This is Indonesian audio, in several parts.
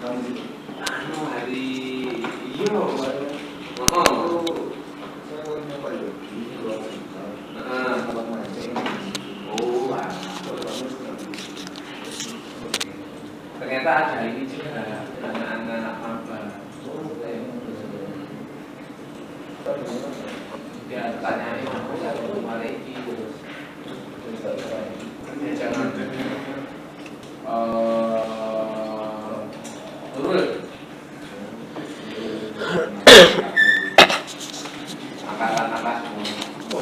Anu hari iya saya nyoba yogi ternyata ada ini juga anak-anak apa dia tanyain aku satu kemarin itu jangan turun angkat semua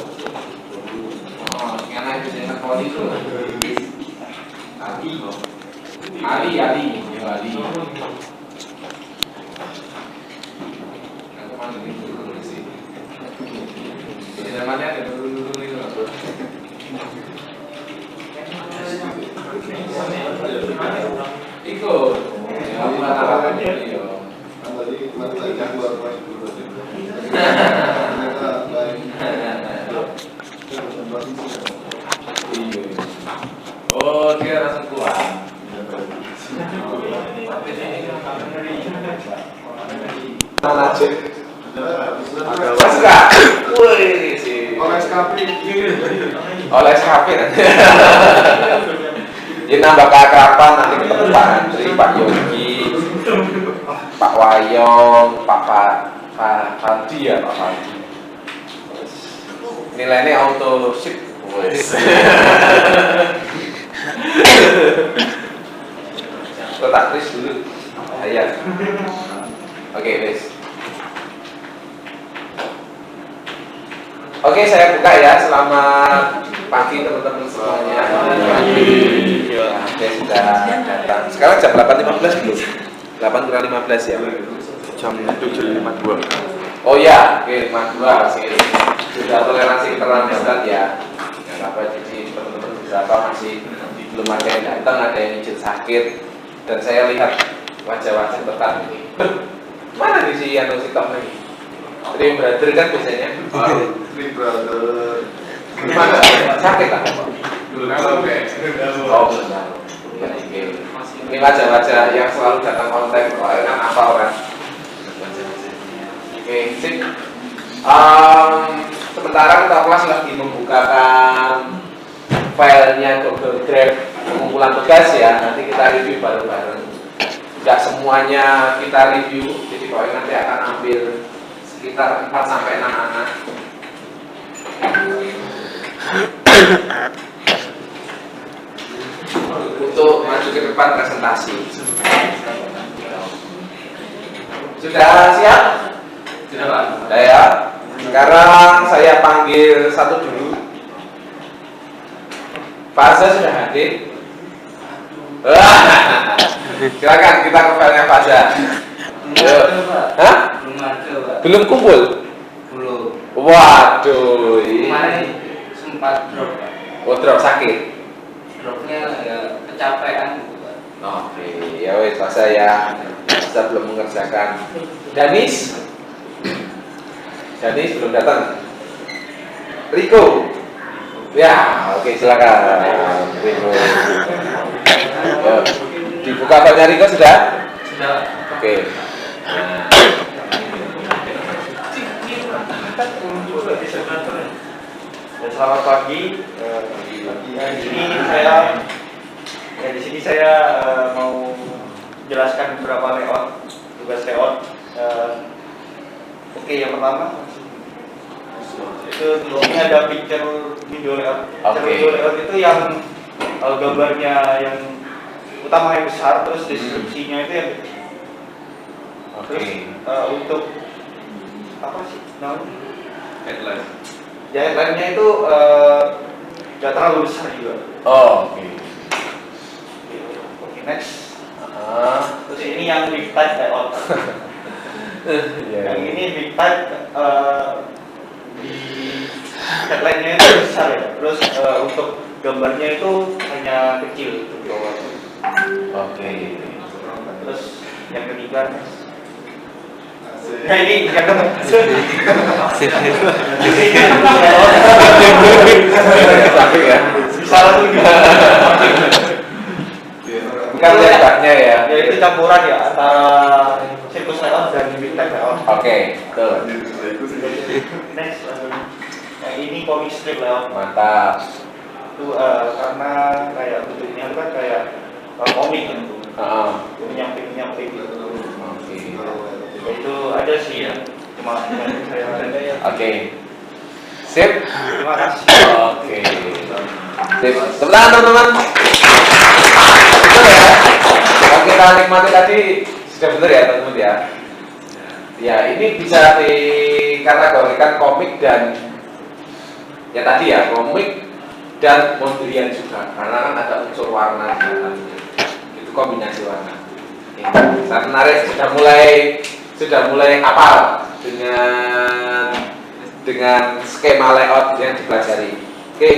yang lain bisa nakal itu Ali aku mana dulu sih ini namanya ada dulu itu ikut aku katakan dia tadi kan keluar kelas dulu oh dia rasa kuat Mas Kak, wih sih. Oleh SKP nanti. Jadi nambah keakraban nanti ketemu Pak Andri, Pak Yogi, Pak Wayong, Pak Fadi ya Pak Fadi. Nilainya auto ship, wes. Kotak kris dulu, ayat. Oke, wes. Oke, saya buka ya. Selamat pagi teman-teman semuanya. Oke, sudah datang. Sekarang jam 8.15 belum? 8:15 ya. Jam 7.52. Oh ya, oke 52 sih. Sudah toleransi keterlambatan ya. Enggak apa, jadi teman-teman beberapa masih belum ada yang datang, ada yang izin sakit. Dan saya lihat wajah-wajah tetap ini. Mana nih si Tom lagi? Dream Brother kan biasanya. Dream Brother. Gimana? Sakit tak? Oh benar. Ini wajah-wajah yang selalu datang konten. Kan apa orang? Oke, sip. Sementara kita kelas lagi membukakan filenya Google Drive pengumpulan tugas ya. Nanti kita review bareng-bareng. Tidak semuanya kita review. Jadi kalau nanti akan ambil sekitar 4-6 anak. Untuk maju ke depan presentasi. Sudah siap? Sudah Pak. Sudah ya. Sekarang saya panggil satu dulu. Pak Azza sudah hadir. Silakan kita ke filenya Pak Azza. Hah? Belum ada, Pak. Belum kumpul? Belum. Waduh. Kemarin sempat drop, Pak. Oh, drop sakit. Dropnya ya kecapean gitu, Pak. Oke, ya wes saya belum mengerjakan. Danis belum datang. Riko. Ya, oke silakan. Riko. Ya, dibuka filenya Riko sudah? Sudah. Oke. Selamat pagi. Di sini saya mau jelaskan beberapa layout, tugas layout. Oke, yang pertama itu di sini ada picture video layout. Video layout itu yang gambarnya yang utama yang besar, terus deskripsinya itu yang terus untuk apa sih namanya? Headline. Ya, headline-nya itu nggak terlalu besar juga. Oh, oke. Oke, next. Terus ini yang big type layout. Yang ini big type di headline-nya itu besar ya. Terus untuk gambarnya itu hanya kecil di bawah. Oke. Terus yang ketiga. Nah ini yang Salah tuh. Kan lebarnya ya. Ya itu campuran ya antara sirkus layout dan bintang layout. Oke, betul. Next, yang ini comic strip layout. Mantap. Itu karena kayak bentuknya itu kan kayak komik gitu. Menyamping gitu. Oke. Ya, itu ada sih ya. Cuma saya ada ya. Oke. Sip. Terima kasih. Oke. Sip. Tepuk tangan teman-teman. Betul ya. Yang kita nikmati tadi sudah benar ya teman-teman ya. Ya ini bisa dikategorikan komik dan ya tadi ya komik dan Mondrian juga karena kan ada unsur warna di dalamnya. Itu kombinasi warna. Ya, sangat menarik, sudah mulai apal dengan skema layout yang dipelajari. Oke,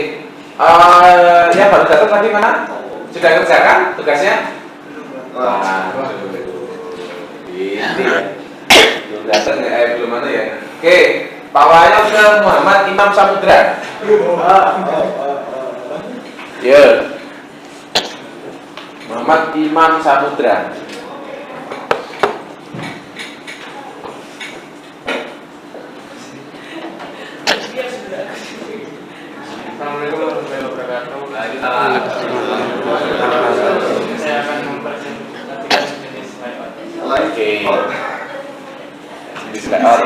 ya baru datang tadi mana? Sudah kerjakan tugasnya? Wah, ini belum datang ya, belum mana ya? Oke, pawanya ke Muhammad Imam Samudra. Ya, Muhammad Imam Samudra. Assalamualaikum warahmatullahi wabarakatuh. Saya akan mempresentasikan jenis layout. Oke. Jenis layout.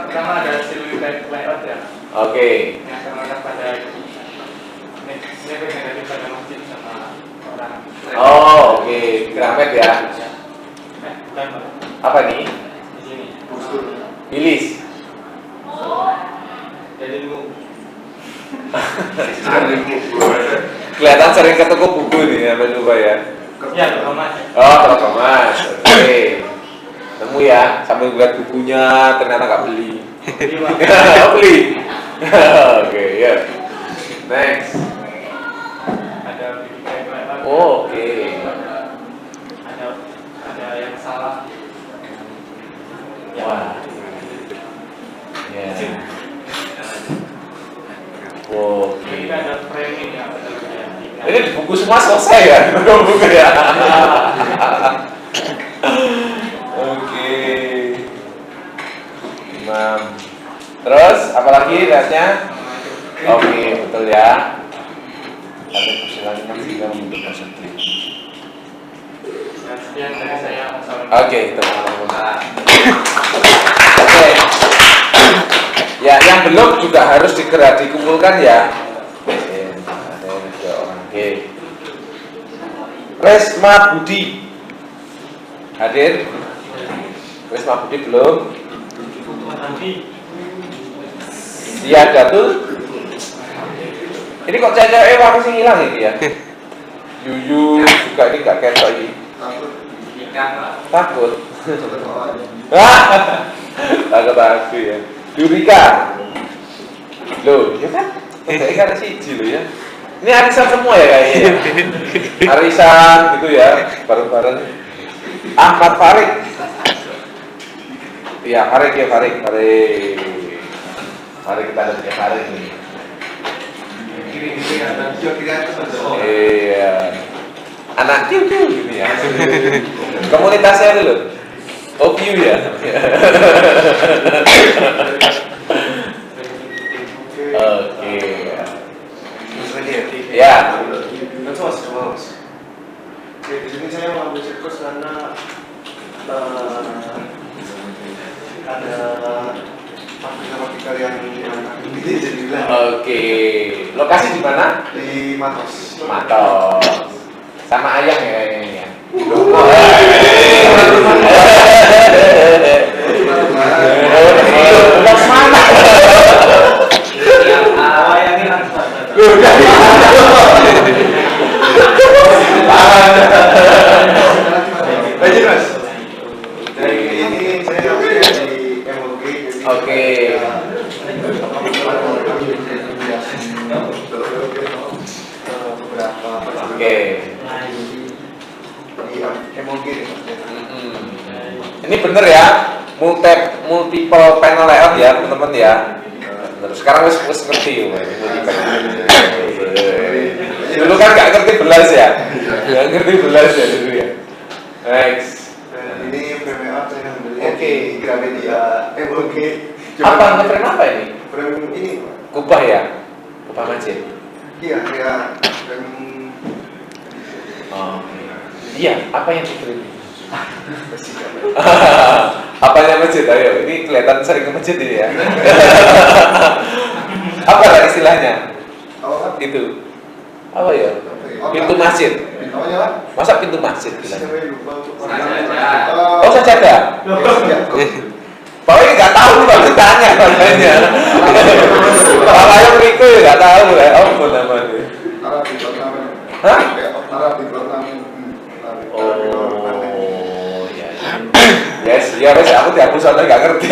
Pertama ada silhouette layout ya. Oke. Yang terletak pada ini negatif pada masjid sama orang. Oh, oke. Piramid ya. Bukan Pak. Apa nih? Di sini. Bilis. Jadi lu Kelihatan sering ke toko buku nih ya, lupa ya. ya lu Mas. Oh, toko Mas. Oke. Temu ya, sambil lihat bukunya ternyata nggak beli. Jadi Pak. Oh, beli. Oke, ya. Next. Ada bikin layout. Oh, oke. Ada yang salah. Wah. Ya. Oke. Jadi ada framing ya. Ini buku semua selesai ya? Buku ya. Oke. Imam. Terus apalagi lihatnya? Oke, betul ya. Ada persilangan sehingga membentuk persentase. Sekian dari saya. Oke, teman-teman. Oke. Ya, yang belum juga harus segera dikumpulkan ya. Ada yang ada orang. Oke. Resma Budi hadir. Resma Budi belum. Iya Datul. Ini kok cewek apa sih hilang ini ya? Yuyu juga ini gak ketok ini. Takut. Takut aku ya. Durika. Loh, ya kan? Kayaknya kan siji loh ya. Ini arisan semua ya kayaknya. Ya? Arisan gitu ya, bareng-bareng. Ahmad Farid. Iya, Farid ya, Farid. Mari kita lihat ya Farid ini. Iya. Anak ciu-ciu gitu ya. Komunitasnya dulu. Oh, view ya. Oke. Ya. Di sini saya mengambil sirkus karena ada pabrik-pabrik yang ini jadi bilang Oke. Lokasi di mana? di Matos. Matos. Sama ayam ya ini ya. Los mana? Yang langsung. Lanjut Mas. Dari ini saya dari MOG. Oke. Beberapa Oke. di MOG. Ini bener ya, multiple panel layout ya teman-teman ya. Terus sekarang wis ngerti multiple. Dulu kan nggak ngerti belas ya. Nggak ngerti belas ya dulu ya. Next. Dan ini frame layout saya beli Oke. di Gramedia. Oke. Apa ngeframe apa ini? Frame ini. Kubah ya? Kubah masjid. Iya, kayak frame. Oh. Iya, apa yang diframe? Apanya masjid? Ayo, ini kelihatan sering ke masjid ini ya. Apa lah istilahnya? Apa? Itu apa ya? Pintu masjid. Namanya apa? Masa pintu masjid bilangnya? Saya lupa. Oh, sajadah. Pokoknya nggak tahu nih baru tanya makanya. Kalau yang Riko ya nggak tahu lah. Oh, apa namanya? Arab di Vietnam. Hah? Arab di Vietnam. Oh, ya. Yes, ya wes aku tiap soalnya nggak ngerti.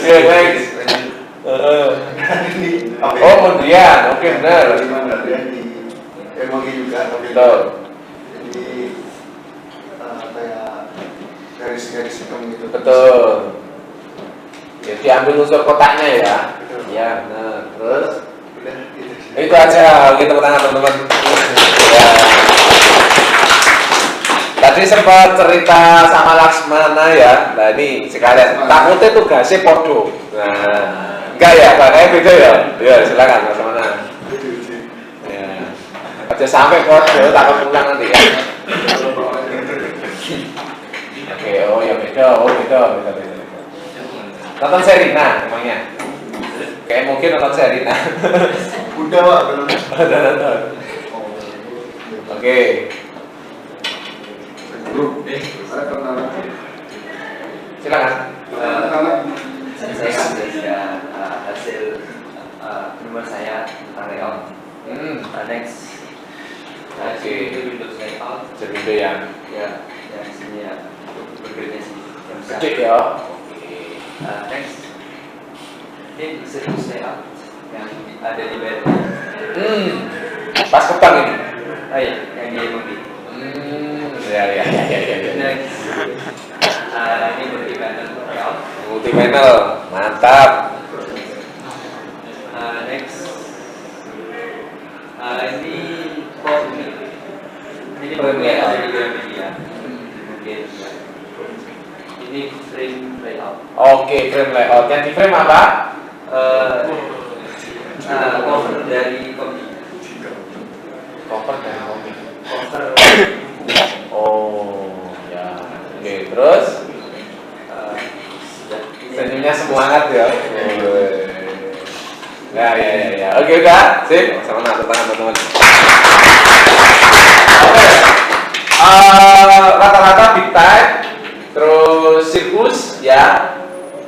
Ya, next. Oh, kemudian, oke benar. Emoji juga. Betul. Jadi kayak garis-garis hitam gitu. Betul. Jadi ambil unsur kotaknya ya. Iya, benar. Terus Udah gitu. itu aja. Oke, tepuk tangan teman-teman. Ya. Tadi sempat cerita sama Laksmana ya. Nah ini sekalian. Takutnya tugasnya podo. Nah, enggak ya, kayaknya beda ya. Ya silakan Laksmana. Ya. Aja sampai podo, takut pulang nanti ya. Oke, oh ya beda, beda. Nonton Serina emangnya? Kayak mungkin nonton Serina. Udah Pak, belum. Ada nonton. Oke. Ada kenalan. Silakan. Kenalan. Saya sudah hasil nomor saya tentang layout. Next, Oke. Windows layout. Jadi ya. Ya, yang sini ya bekerja sih yang besar. Kecil ya. Oke. Next, ini service layout yang ada di bed. Pas ke bank ini. Oh iya, yang di MOB. Ya. Next, ini multi panel layout. Multi panel, mantap. Next, ini Premiere. Ini Premiere ada di Gramedia. Mungkin ini frame layout. Oke, frame layout. Yang di frame apa? Cover dari komik. Cover dan komik. Cover Oh, ya. Oke, terus senyumnya semangat ya. Ya. Oke, udah. Sip. Sama tepuk tangan teman-teman. Oke. Rata-rata big type, terus sirkus ya,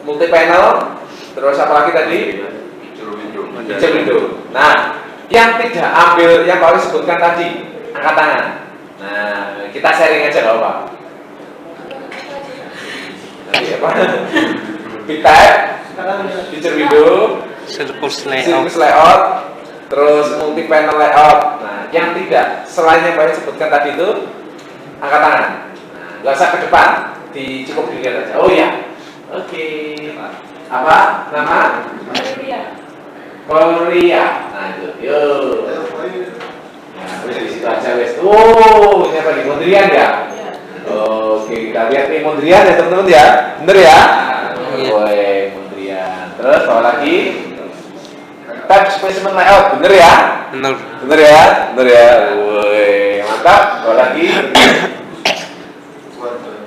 multi panel, terus apa lagi tadi? Feature window. Nah, yang tidak ambil yang Pak sebutkan tadi, angkat tangan. Nah, kita sharing aja nggak apa? Nanti apa? Big type, feature window, Sirkus sirkus layout, terus multi panel layout. Nah, yang tidak selain yang Pak sebutkan tadi itu angkat tangan. Nah, nggak usah ke depan, cukup dilihat aja. Oh ya, oke. Apa nama? Korea. Nah itu, yuk. Nah, wis di situ aja wis. Oh, ini apa nih? Mondrian ya? Oke, kita lihat nih Mondrian ya teman-teman ya. Bener ya? Woi, Mondrian. Terus apa lagi? Type specimen layout, bener ya? Bener ya? Woi, mantap. Apa lagi?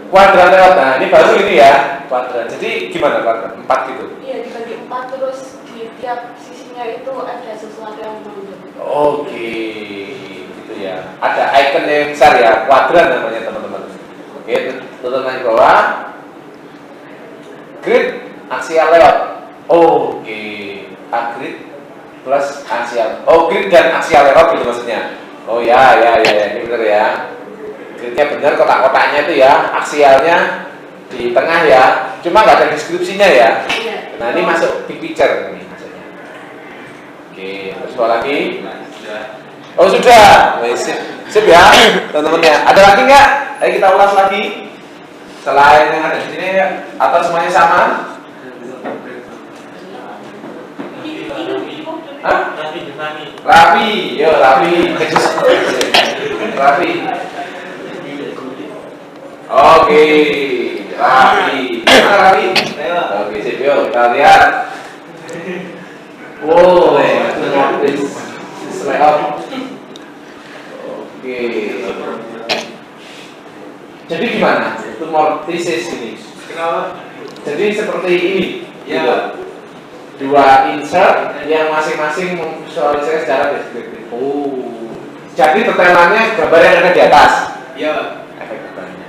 Kuadran layout. Nah, ini baru ini ya. Kuadran. Jadi gimana kuadran? 4 gitu. Iya, dibagi 4 terus di tiap sisinya itu ada sesuatu yang menunjuk. Oke, gitu ya. Ada icon yang besar ya, kuadran namanya teman-teman. Oke, tutup di bawah. Grid aksial layout. Oke, grid plus aksial. Oh, grid dan aksial layout gitu maksudnya. Oh ya, ini benar ya. Gridnya benar, kotak-kotaknya itu ya, aksialnya di tengah ya. Cuma nggak ada deskripsinya ya. Iya. Nah ini masuk big picture ini maksudnya. Oke, terus apa lagi? Oh sudah, sip ya teman-teman ya. Ada lagi nggak? Ayo kita ulas lagi. Selain yang ada di sini atau semuanya sama? Hah? Nanti Rafi, yo Rafi. Rafi. Oke, Rafi. Mana Rafi? Oke, sip yo, kita lihat. Wow, this layout. Oke. Jadi gimana? Tumor thesis ini. Kenapa? Jadi seperti ini. Ya. Gitu. Dua insert yang masing-masing memvisualisasi secara deskriptif. Oh. Jadi tetelannya gambar yang ada di atas. Iya. Efek gambarnya.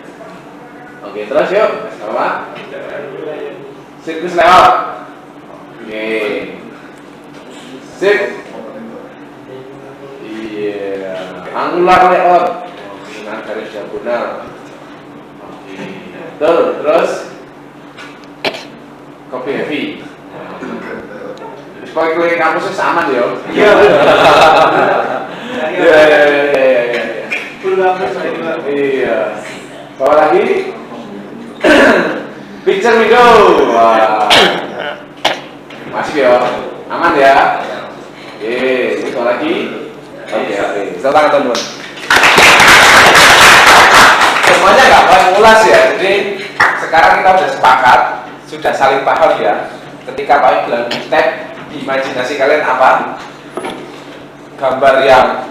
Oke, terus yuk. Apa? Sirkus layout. Oke. Sip. Iya. Angular layout. Nah, garis diagonal. Oke. Terus copy heavy. Sebagai kue kampusnya sama dia. Iya. Iya. Full gambar saya juga. Iya. Bawa lagi. Picture window. Wah. Masih ya. Aman ya. Oke, itu lagi. Oke. Tepuk tangan teman-teman. Semuanya nggak boleh ngulas ya. Jadi sekarang kita sudah sepakat, sudah saling paham ya. Ketika Pak bilang tab, imajinasi kalian apa? Gambar yang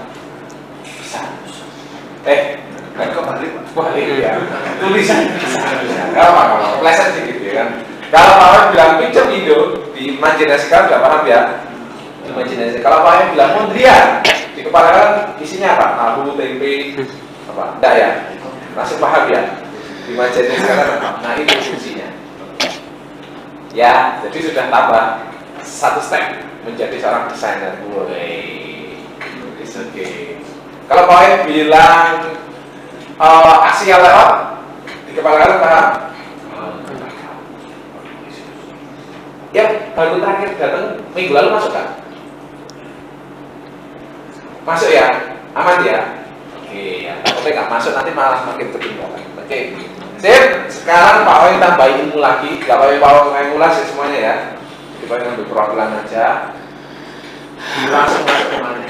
besar. Kan kebalik, balik ya. Tulisan bisa. Kalau pleset sedikit ya kan. Kalau Pak bilang picture window, di imajinasi kalian nggak paham ya. Imajinasi. Kalau Pak bilang mundrian, di kepala kalian isinya apa? Tahu, tempe, apa? Enggak ya. Langsung paham ya. Imajinasi kalian apa? Nah itu fungsinya. Ya, jadi sudah tambah satu step menjadi seorang desainer. Oke. Kalau Pak bilang aksial layout di kepala kalian paham? Ya, baru terakhir datang minggu lalu masuk kan? Masuk ya? Aman ya? Oke, ya. Tapi nggak masuk nanti malah makin ketinggalan. Oke. Sip, sekarang Pak Wai tambahin ilmu lagi. Gak apa-apa Pak Wai ngulas ya semuanya ya. Jadi Pak Wai ngambil perwakilan aja. Langsung masuk kemana?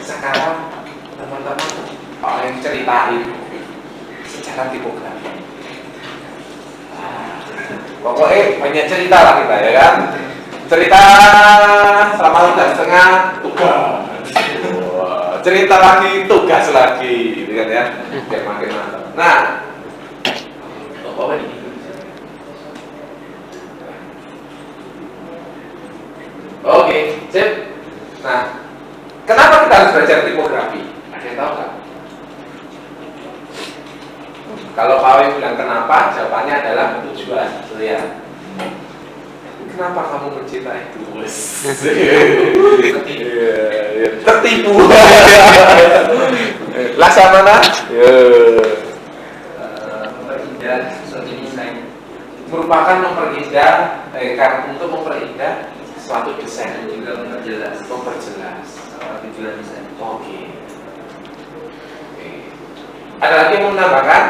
Sekarang teman-teman Pak Wai ceritain secara tipografi. Pokoknya banyak cerita lah kita ya kan. Cerita selama 1,5 tugas. Cerita lagi, tugas lagi, gitu kan ya. Biar makin mantap. Nah. Oke, sip. Nah, kenapa kita harus belajar tipografi? Ada yang tahu nggak? Kalau Pak Wai bilang kenapa, jawabannya adalah tujuan. Lihat. Kenapa kamu mencintai itu? Tertipu. Laksamana? Memperindah suatu desain. Merupakan memperindah, untuk memperindah suatu desain Dan juga memperjelas tujuan desain. Oke. Ada lagi yang mau menambahkan?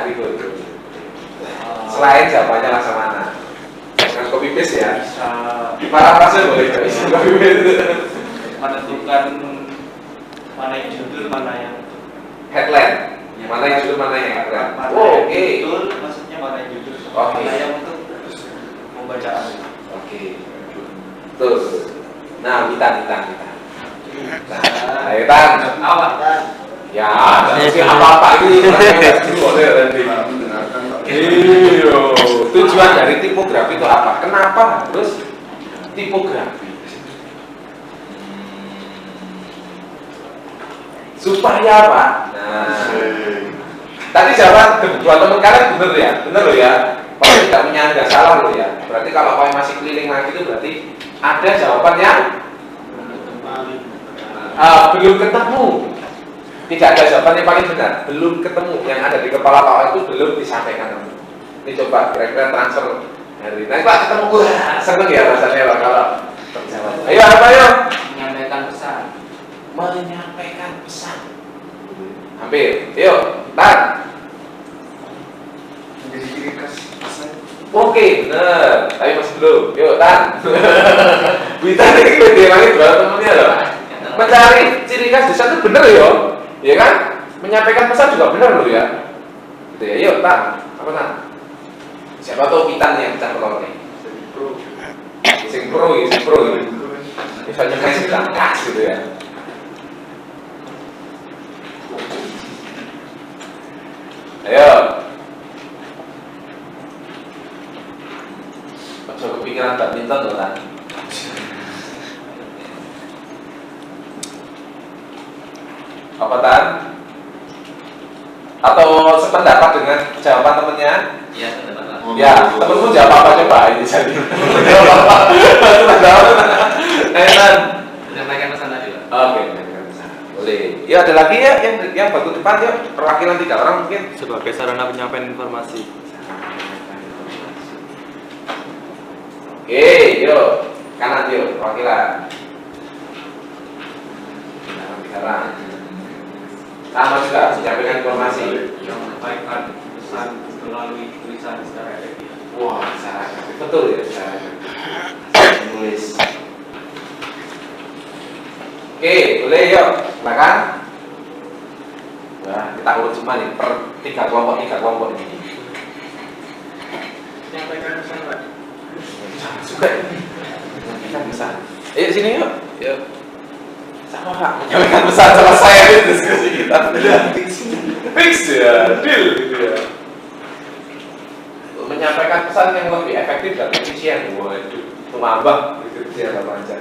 Ribut. Selain jawabannya laksamana. Dengan copy paste ya. Parafrase boleh bisa copy paste. Menentukan mana yang judul, mana yang Headline. Mana yang judul, mana yang headline. mana Oke. yang judul, maksudnya mana yang judul, Oke. mana yang untuk pembacaan. Oke. Tuh. Nah, kita. Nah, ayo Tan. Awal. Ya, sih apa-apa ini boleh nanti. Iyo, tujuan dari tipografi itu apa? Kenapa harus tipografi? Supaya apa? Nah, tadi jawaban kedua teman kalian bener ya, loh ya. Kalau tidak menyangka salah loh ya. Berarti kalau kalian masih keliling lagi itu berarti ada jawaban yang belum ketemu. Tidak ada jawaban yang paling benar, belum ketemu. Yang ada di kepala Pak itu belum disampaikan. Ini coba kira-kira transfer hari ini. Pak ketemu gue, seneng ya rasanya Pak kalau terjawab. Ayo apa ayo? Menyampaikan pesan. Menyampaikan pesan. Hampir. Yuk, Tan. Menjadi ciri khas pesan. Oke, bener. Tapi masih belum. Yuk, Tan. Wita ini PD langit dua temennya loh. Mencari ciri khas desa itu bener ya, ya kan? Menyampaikan pesan juga bener loh ya. Gitu ya, yuk Tan, apa Tan? Siapa tahu Pitan yang pecah telur nih? Sing pro. Misalnya kasih tangkas gitu ya. Ayo. Coba kepikiran badminton loh Tan. Apa Tan? Atau sependapat dengan jawaban temennya? Iya, pendapat lah. Ya, temenmu jawab apa coba ini jadi. Jawab apa? Tan. Menyampaikan pesan tadi Pak. Oke, boleh. Ya ada lagi ya yang bagus depan ya perwakilan 3 orang mungkin. Sebagai sarana penyampaian informasi. Oke, yuk kanan yuk perwakilan. Kanan 3 orang. Sama juga menyampaikan informasi. Yang menyampaikan pesan melalui tulisan secara efektif. Wah, cara betul ya cara menulis. Oke, boleh yuk, silakan. Wah, kita urut semua nih per 3 kelompok ini. Menyampaikan pesan Pak. Suka ini. Kita bisa. Ayo sini yuk. Yuk. Sama Pak, menyampaikan pesan sama saya di diskusi kita. Fix ya, deal gitu ya. Menyampaikan pesan yang lebih efektif dan efisien. Waduh, tumambah gitu dia apa aja.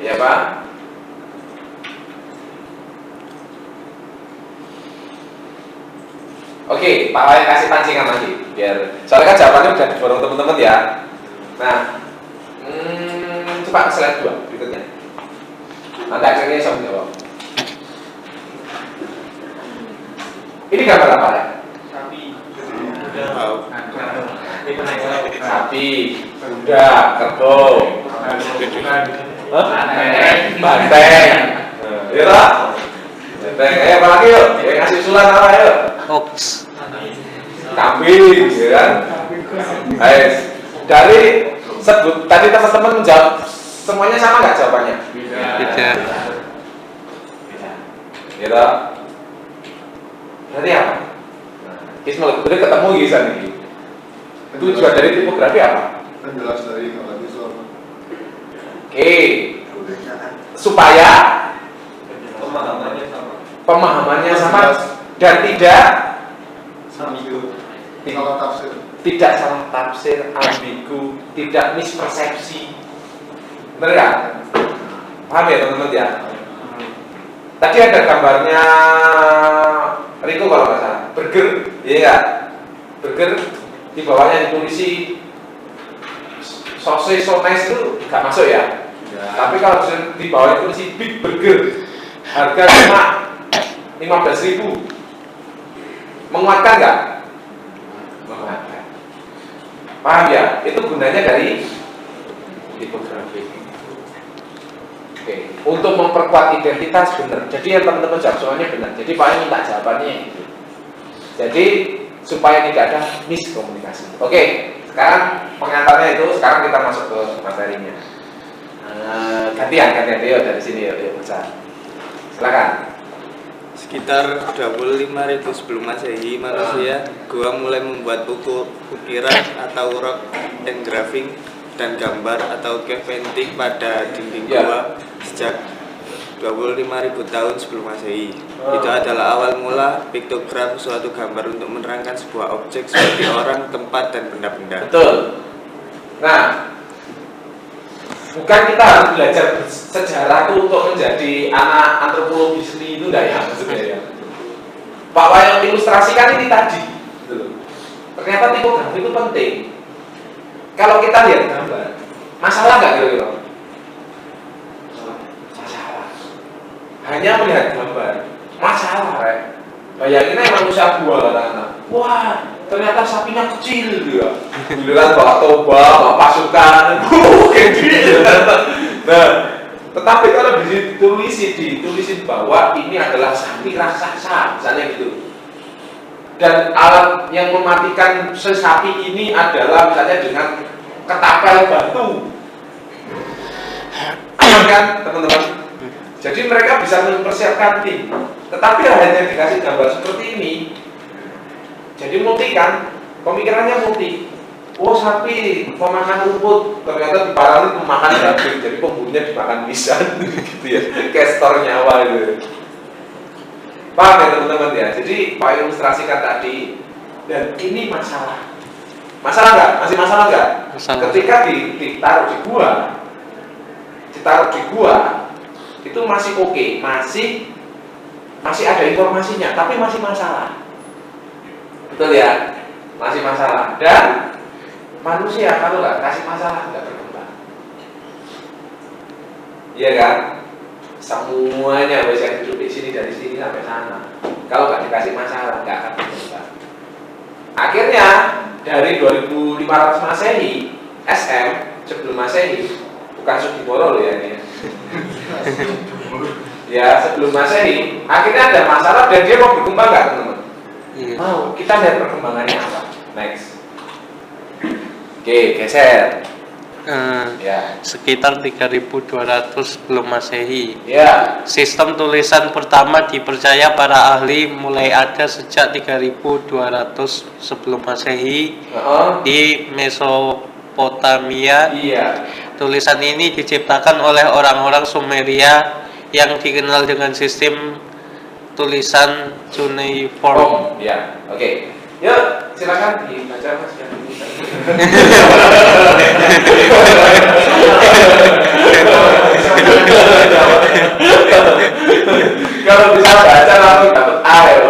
Iya Pak. Oke, Pak Wayan kasih pancingan lagi biar soalnya kan jawabannya udah diborong teman-teman ya. Nah, coba slide 2 berikutnya. Nanti akhirnya saya menjawab. Ini gambar apa ya? Sapi. Sapi, kuda, kerbau, banteng. Iya lah. Banteng. Ayo apa lagi yuk? Ya ngasih usulan apa yuk? Oks. Kambing, ya kan? Ayo, dari sebut tadi teman-teman menjawab semuanya sama nggak jawabannya? Tidak. Gitu. Berarti apa? Kisah betul ketemu Gisan ini. Tujuan dari tipografi apa? Penjelas dari gambar visual. Oke. Supaya Pemahamannya sama. pemahamannya sama dan tidak Salah tafsir. tidak salah tafsir, ambigu, tidak mispersepsi. Benar nggak? Paham ya teman-teman ya? Tadi ada gambarnya Riko kalau nggak salah, burger, iya nggak? Burger di bawahnya ditulisi sosis sones itu nggak masuk ya? Tapi kalau di bawahnya ditulisi big burger, harga cuma 15.000, menguatkan nggak? Menguatkan. Paham ya? Itu gunanya dari tipografi. Oke, untuk memperkuat identitas benar. Jadi yang teman-teman jawab semuanya benar. Jadi Pak Yang minta jawabannya gitu. Jadi supaya tidak ada miskomunikasi. Oke, sekarang pengantarnya itu. Sekarang kita masuk ke materinya. Gantian yuk dari sini yuk baca. Silakan. Sekitar 25.000 sebelum Masehi, manusia gua mulai membuat ukiran atau rock engraving dan gambar atau cave painting pada dinding gua sejak 25.000 tahun sebelum Masehi. Itu adalah awal mula piktogram, suatu gambar untuk menerangkan sebuah objek seperti orang, tempat, dan benda-benda. Betul. Nah, bukan kita harus belajar sejarah itu untuk menjadi anak antropologi seni itu enggak ya maksudnya ya. Pak Wayan ilustrasikan ini tadi. Ternyata tipografi itu penting. Kalau kita lihat gambar, masalah nggak kira-kira? Masalah. Hanya melihat gambar, masalah, Rek. Bayanginnya manusia gua kata-kata. Wah, ternyata sapinya kecil gitu ya. Giliran bawa toba, bawa pasukan, gede. Nah, tetapi kalau ditulisi bahwa ini adalah sapi raksasa, misalnya gitu. Dan alat yang mematikan sapi ini adalah misalnya dengan ketapel batu. Aman kan teman-teman? Jadi mereka bisa mempersiapkan tim, tetapi hanya dikasih gambar seperti ini. Jadi multi kan, pemikirannya multi. Oh sapi memakan rumput, ternyata diparalin memakan daging, jadi pembunuhnya dimakan lisan, gitu ya, kestor nyawa gitu. Paham ya teman-teman ya? Jadi Pak ilustrasikan tadi, dan ini masalah. Masalah nggak? Masih masalah nggak? Ketika ditaruh di gua, itu masih oke, masih ada informasinya, tapi masih masalah. Betul ya? Masih masalah. Dan manusia kalau nggak kasih masalah nggak berkembang. Iya kan? Semuanya bisa hidup di sini dari sini sampai sana. Kalau nggak dikasih masalah nggak akan berkembang. Akhirnya dari 2500 Masehi, SM sebelum Masehi, bukan Sugimoro loh ya ini. Ya sebelum Masehi, akhirnya ada masalah dan dia mau berkembang nggak teman-teman? Mau. Kita lihat perkembangannya apa. Next. Oke, geser. Ya. Sekitar 3200 sebelum Masehi. Ya. Sistem tulisan pertama dipercaya para ahli mulai ada sejak 3200 sebelum Masehi di Mesopotamia. Iya. Tulisan ini diciptakan oleh orang-orang Sumeria yang dikenal dengan sistem tulisan cuneiform. Ya, oke. Yuk, silakan dibaca Mas yang ini. Kalau bisa baca langsung dapat A ya.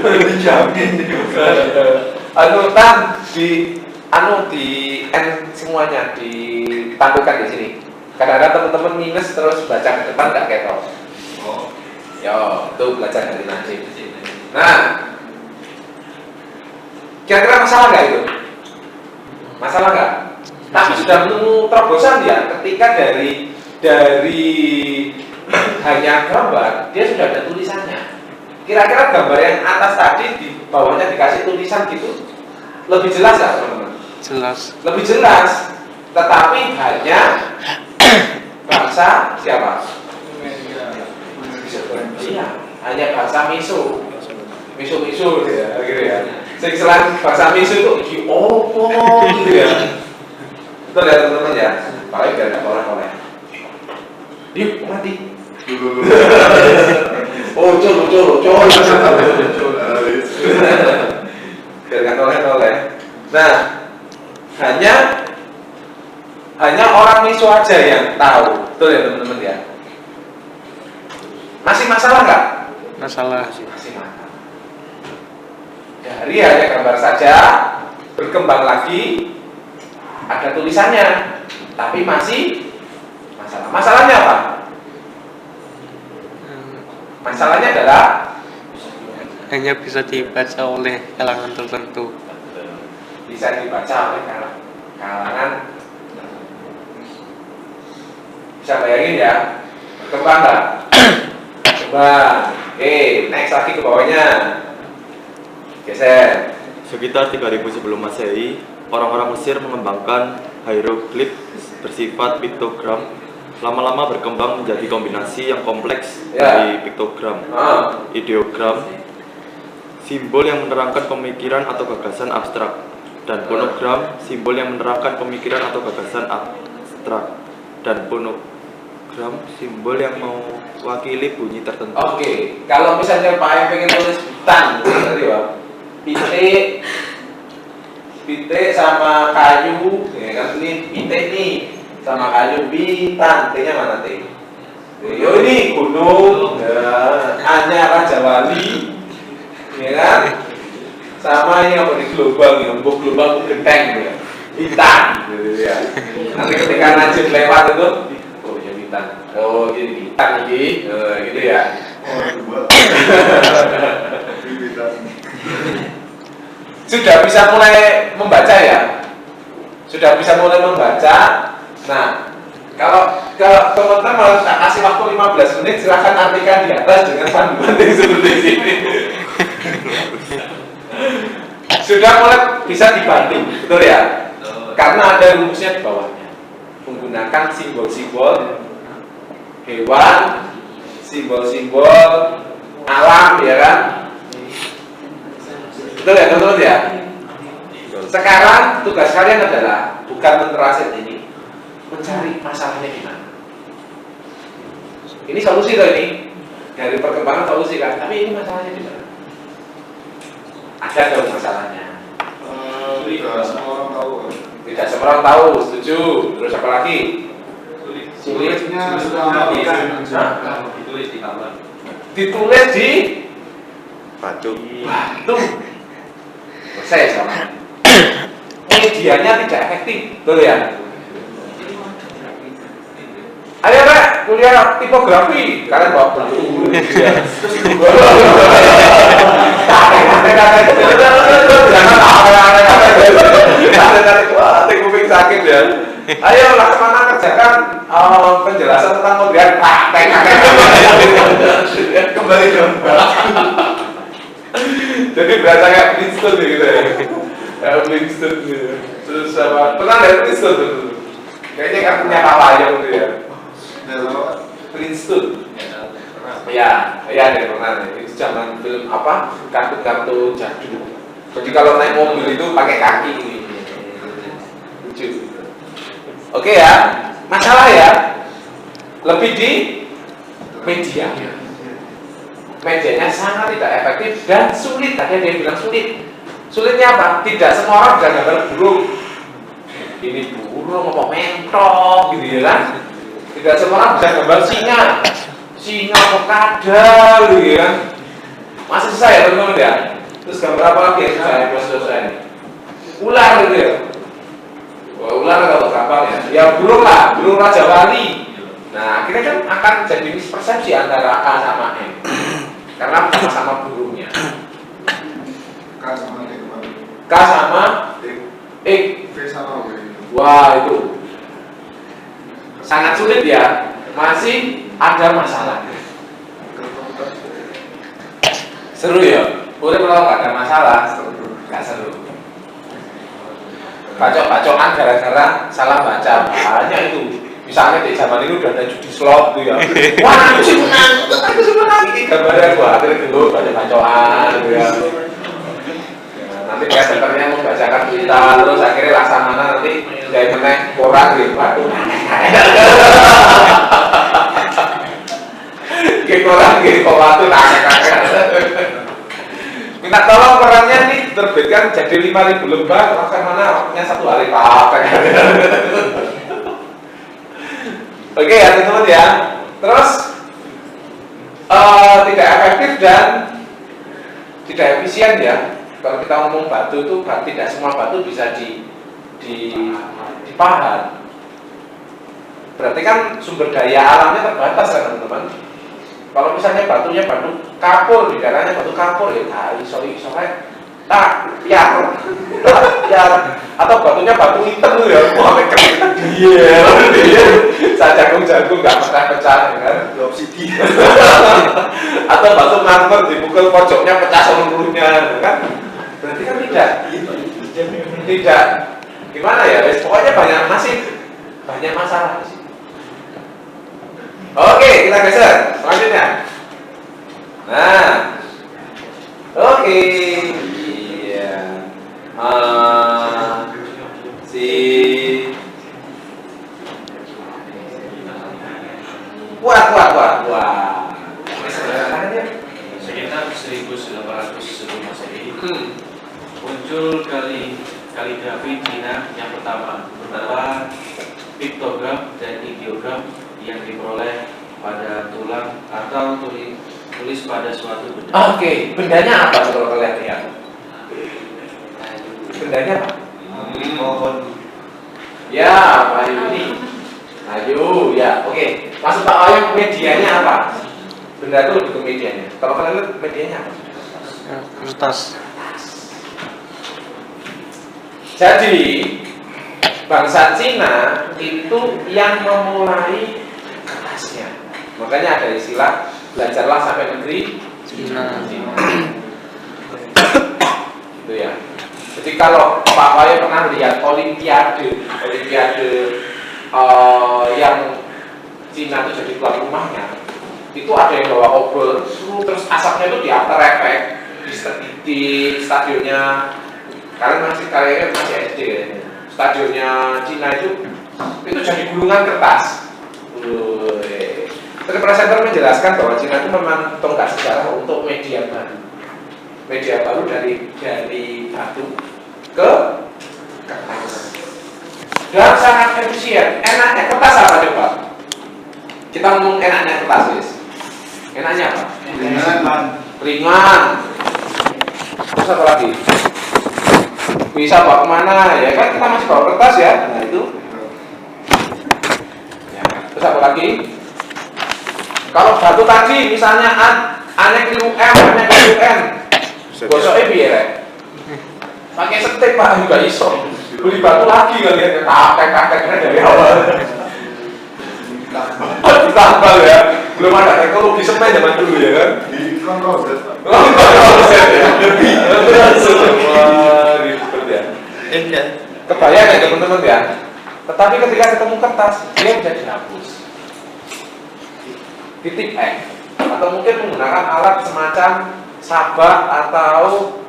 Dijamin. di N semuanya ditampilkan di sini. Kadang-kadang teman-teman minus terus baca ke depan nggak ketok. Oh. Yo, itu belajar dari Najib. Nah, kira-kira masalah nggak itu? Masalah nggak? Tapi sudah menemu terobosan ya, ketika dari hanya gambar, dia sudah ada tulisannya. Kira-kira gambar yang atas tadi di bawahnya dikasih tulisan gitu, lebih jelas nggak teman-teman? Jelas. Lebih jelas, tetapi hanya bahasa siapa? Iya, hanya bahasa miso ya, gitu ya. Selain bahasa miso itu di opo gitu ya. Betul ya teman-teman ya. Paling gak ada oleh-oleh. Yuk mati. Col. Biar gak oleh-oleh. Nah, hanya orang miso aja yang tahu. Betul ya teman-teman ya. Masih masalah nggak? Masalah. Masih masalah. Dari hanya gambar saja, berkembang lagi, ada tulisannya, tapi masih masalah. Masalahnya apa? Masalahnya adalah hanya bisa dibaca oleh kalangan tertentu. bisa dibaca oleh kalangan. Bisa bayangin ya, berkembang nggak? Coba, next lagi ke bawahnya. Geser. Sekitar 3000 sebelum Masehi, orang-orang Mesir mengembangkan hieroglif bersifat piktogram. Lama-lama berkembang menjadi kombinasi yang kompleks dari piktogram, ideogram, simbol yang menerangkan pemikiran atau gagasan abstrak, dan fonogram, simbol yang menerangkan pemikiran atau gagasan abstrak, dan fonogram, simbol yang mewakili bunyi tertentu. Oke, kalau misalnya Pak yang pengen tulis tan, tadi Pak, pitik sama kayu, ya kan ini pitik nih sama kayu, bintang, T-nya mana T? Yo ini gunung, ya, Anya Raja Wali, ya kan? Sama ini apa di gelombang, ya, gelombang genteng, ya, bintang, gitu ya. Nanti ketika Najib lewat itu, oh ya bintang, oh ini bintang ini, gitu ya. Sudah bisa mulai membaca ya? Sudah bisa mulai membaca. Nah, kalau teman-teman tak kasih waktu 15 menit, silahkan artikan di atas dengan panduan yang seperti ini. Sudah mulai bisa dibantu, betul ya? Karena ada rumusnya di bawahnya. Menggunakan simbol-simbol hewan, simbol-simbol alam, ya kan? Betul ya teman-teman ya? Sekarang tugas kalian adalah bukan menteraset ini, mencari masalahnya di mana. Ini solusi loh ini, dari perkembangan solusi kan, tapi ini masalahnya di mana? Ada dong masalahnya. Tidak semua orang tahu. Tidak semua orang tahu, setuju. Terus apa lagi? Sulitnya sudah Ditulis di kamar. Ditulis di batu. batu. Selesai sama. Medianya tidak efektif, betul ya? Ayo Pak, kuliah tipografi. Kalian bawa batu. Wah, kuping sakit ya. Ayo laksanakan kerjakan penjelasan tentang modern praktek. Kembali dong. Jadi berasa kayak Princeton gitu ya. Kayak Princeton gitu. Terus apa? Pernah dari Princeton tuh? Kayaknya kan punya apa aja gitu ya. Princeton. Ya deh pernah. Itu zaman film apa? Kartu-kartu jadul. Jadi kalau naik mobil itu pakai kaki ini. Lucu. Oke ya, masalah ya. Lebih di media. Medianya sangat tidak efektif dan sulit. Tadi dia bilang sulit. Sulitnya apa? Tidak semua orang bisa gambar burung. Ini burung apa mentok gitu ya kan? Tidak semua orang bisa gambar singa. Singa apa kadal gitu ya kan? Masih susah ya teman-teman ya? Terus gambar apa lagi yang susah ini? Ular gitu ya? Wah, ular kalau gampang ya? Ya burung lah, burung Raja Wali. Nah akhirnya kan akan jadi mispersepsi antara A sama M. Karena sama-sama burungnya. K sama D. K sama E. V sama W. Wah itu sangat sulit ya. Masih ada masalah. Seru ya? Udah kalau nggak ada masalah, nggak seru. Bacok-bacokan gara-gara salah baca banyak itu. Misalnya di zaman ini udah ada judi slot tuh ya. Wah, aku sih menang. Ini gambarnya gua akhirnya dulu baca-bacokan gitu ya. Nanti presenternya membacakan kita, terus akhirnya Laksamana nanti dari meneng koran gitu. Waduh. Ke koran gitu, kok waktu kakek-kakek. Minta tolong korannya nih terbitkan jadi 5.000 lembar, Laksamana waktunya 1 hari pakai. Oke ya teman-teman ya. Terus tidak efektif dan tidak efisien ya. Kalau kita ngomong batu itu tidak semua batu bisa dipahat. Berarti kan sumber daya alamnya terbatas kan teman-teman. Kalau misalnya batunya batu kapur, di daerahnya batu kapur ya ya, atau batunya batu hitam tuh ya, wah keren dia, saya jagung nggak pecah ya kan, obsidian, atau batu marmer dipukul pojoknya pecah seluruhnya, ya kan, berarti kan tidak, gimana ya, pokoknya banyak masalah di sini. Oke, kita geser selanjutnya. Nah, oke, iya. Wah. Ini sebenarnya dia Sekitar 1800 sebelum Masehi muncul kaligrafi Cina yang pertama berupa piktograf dan ideogram yang diperoleh pada tulang atau tulis pada suatu benda. Oke, bendanya apa kalau kalian lihat? Bendanya apa? Pohon. Ya, Pak Ayu ini. Ayo, ya, oke. Maksud Pak Ayu medianya apa? Benda itu lebih ke medianya. Kalau kalian lihat medianya apa? Kertas. Jadi bangsa Cina itu yang memulai kertasnya. Makanya ada istilah belajarlah sampai negeri Cina. Gitu ya. Jadi kalau Pak Wayo pernah lihat Olimpiade yang Cina itu jadi tuan rumahnya, itu ada yang bawa obor, terus asapnya itu di after effect di stadionnya. Kalian masih SD kayaknya. Stadionnya Cina itu jadi gulungan kertas. Presenter menjelaskan bahwa Cina itu memang tonggak sejarah untuk media baru dari batu ke kertas dan sangat efisien. Enaknya kertas apa coba? Kita ngomong enaknya kertas, guys. Enaknya apa? Ringan. Terus apa lagi? Bisa bawa kemana? Ya kan kita masih bawa kertas ya. Nah itu. Ya. Terus apa lagi? Kalau batu tadi misalnya A-nya kilo M, A-nya kilo N, gosoknya biar pakai setip Pak, juga iso. Beli batu lagi kalian, kakek-kakeknya dari awal. Ditambal ya, belum ada teknologi semen zaman dulu ya kan? Di kloset. Kebayang ya teman-teman ya. Tetapi ketika ketemu kertas, dia bisa dihapus. Titik X atau mungkin menggunakan alat semacam sabak atau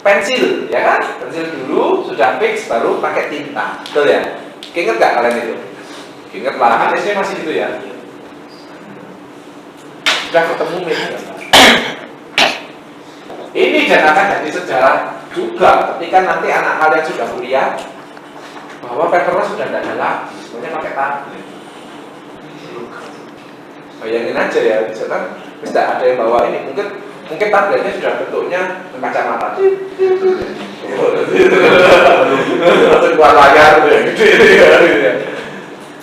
pensil, ya kan? Pensil dulu sudah fix, baru pakai tinta, betul ya? Ingat nggak kalian itu? Ingat lah, kan SD masih gitu ya. Sudah ketemu media. Ini dan akan jadi sejarah juga ketika nanti anak kalian sudah kuliah, bahwa papernya sudah tidak ada lagi, semuanya pakai tablet. Bayangin aja ya, misalkan tidak ada yang bawa ini, mungkin tabletnya sudah bentuknya kacamata. Keluar layar,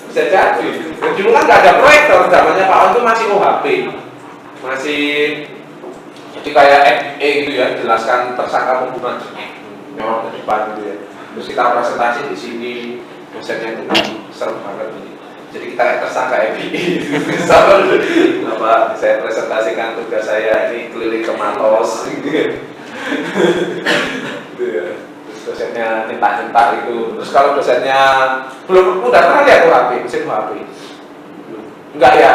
bisa jadi. Dulu kan nggak ada proyektor, zamannya Pak On itu masih OHP, masih jadi kayak FE gitu ya, jelaskan tersangka pembunuhan memang ke depan gitu ya. Terus kita presentasi di sini, dosennya itu seru banget. Jadi kita tersangka FI. Apa saya presentasikan tugas saya ini keliling ke Matos gitu ya. Terus dosennya minta itu. Terus kalau dosennya belum udah pernah lihat HP, mesin HP. Enggak ya.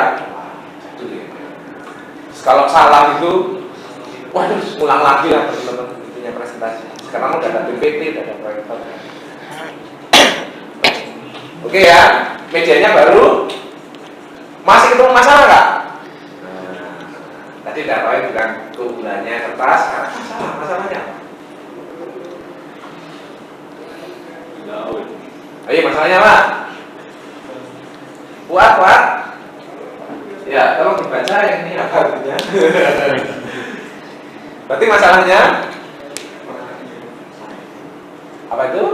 Terus kalau salah itu waduh, ulang lagi lah teman-teman intinya presentasi. Sekarang udah ada PPT, udah ada proyektor. Oke ya, medianya baru. Masih ketemu masalah nggak? Tadi Pak Roy bilang keunggulannya kertas, sekarang masalahnya apa? Ayo masalahnya Pak. Kuat. Ya, tolong dibaca yang ini apa artinya. Berarti masalahnya apa itu?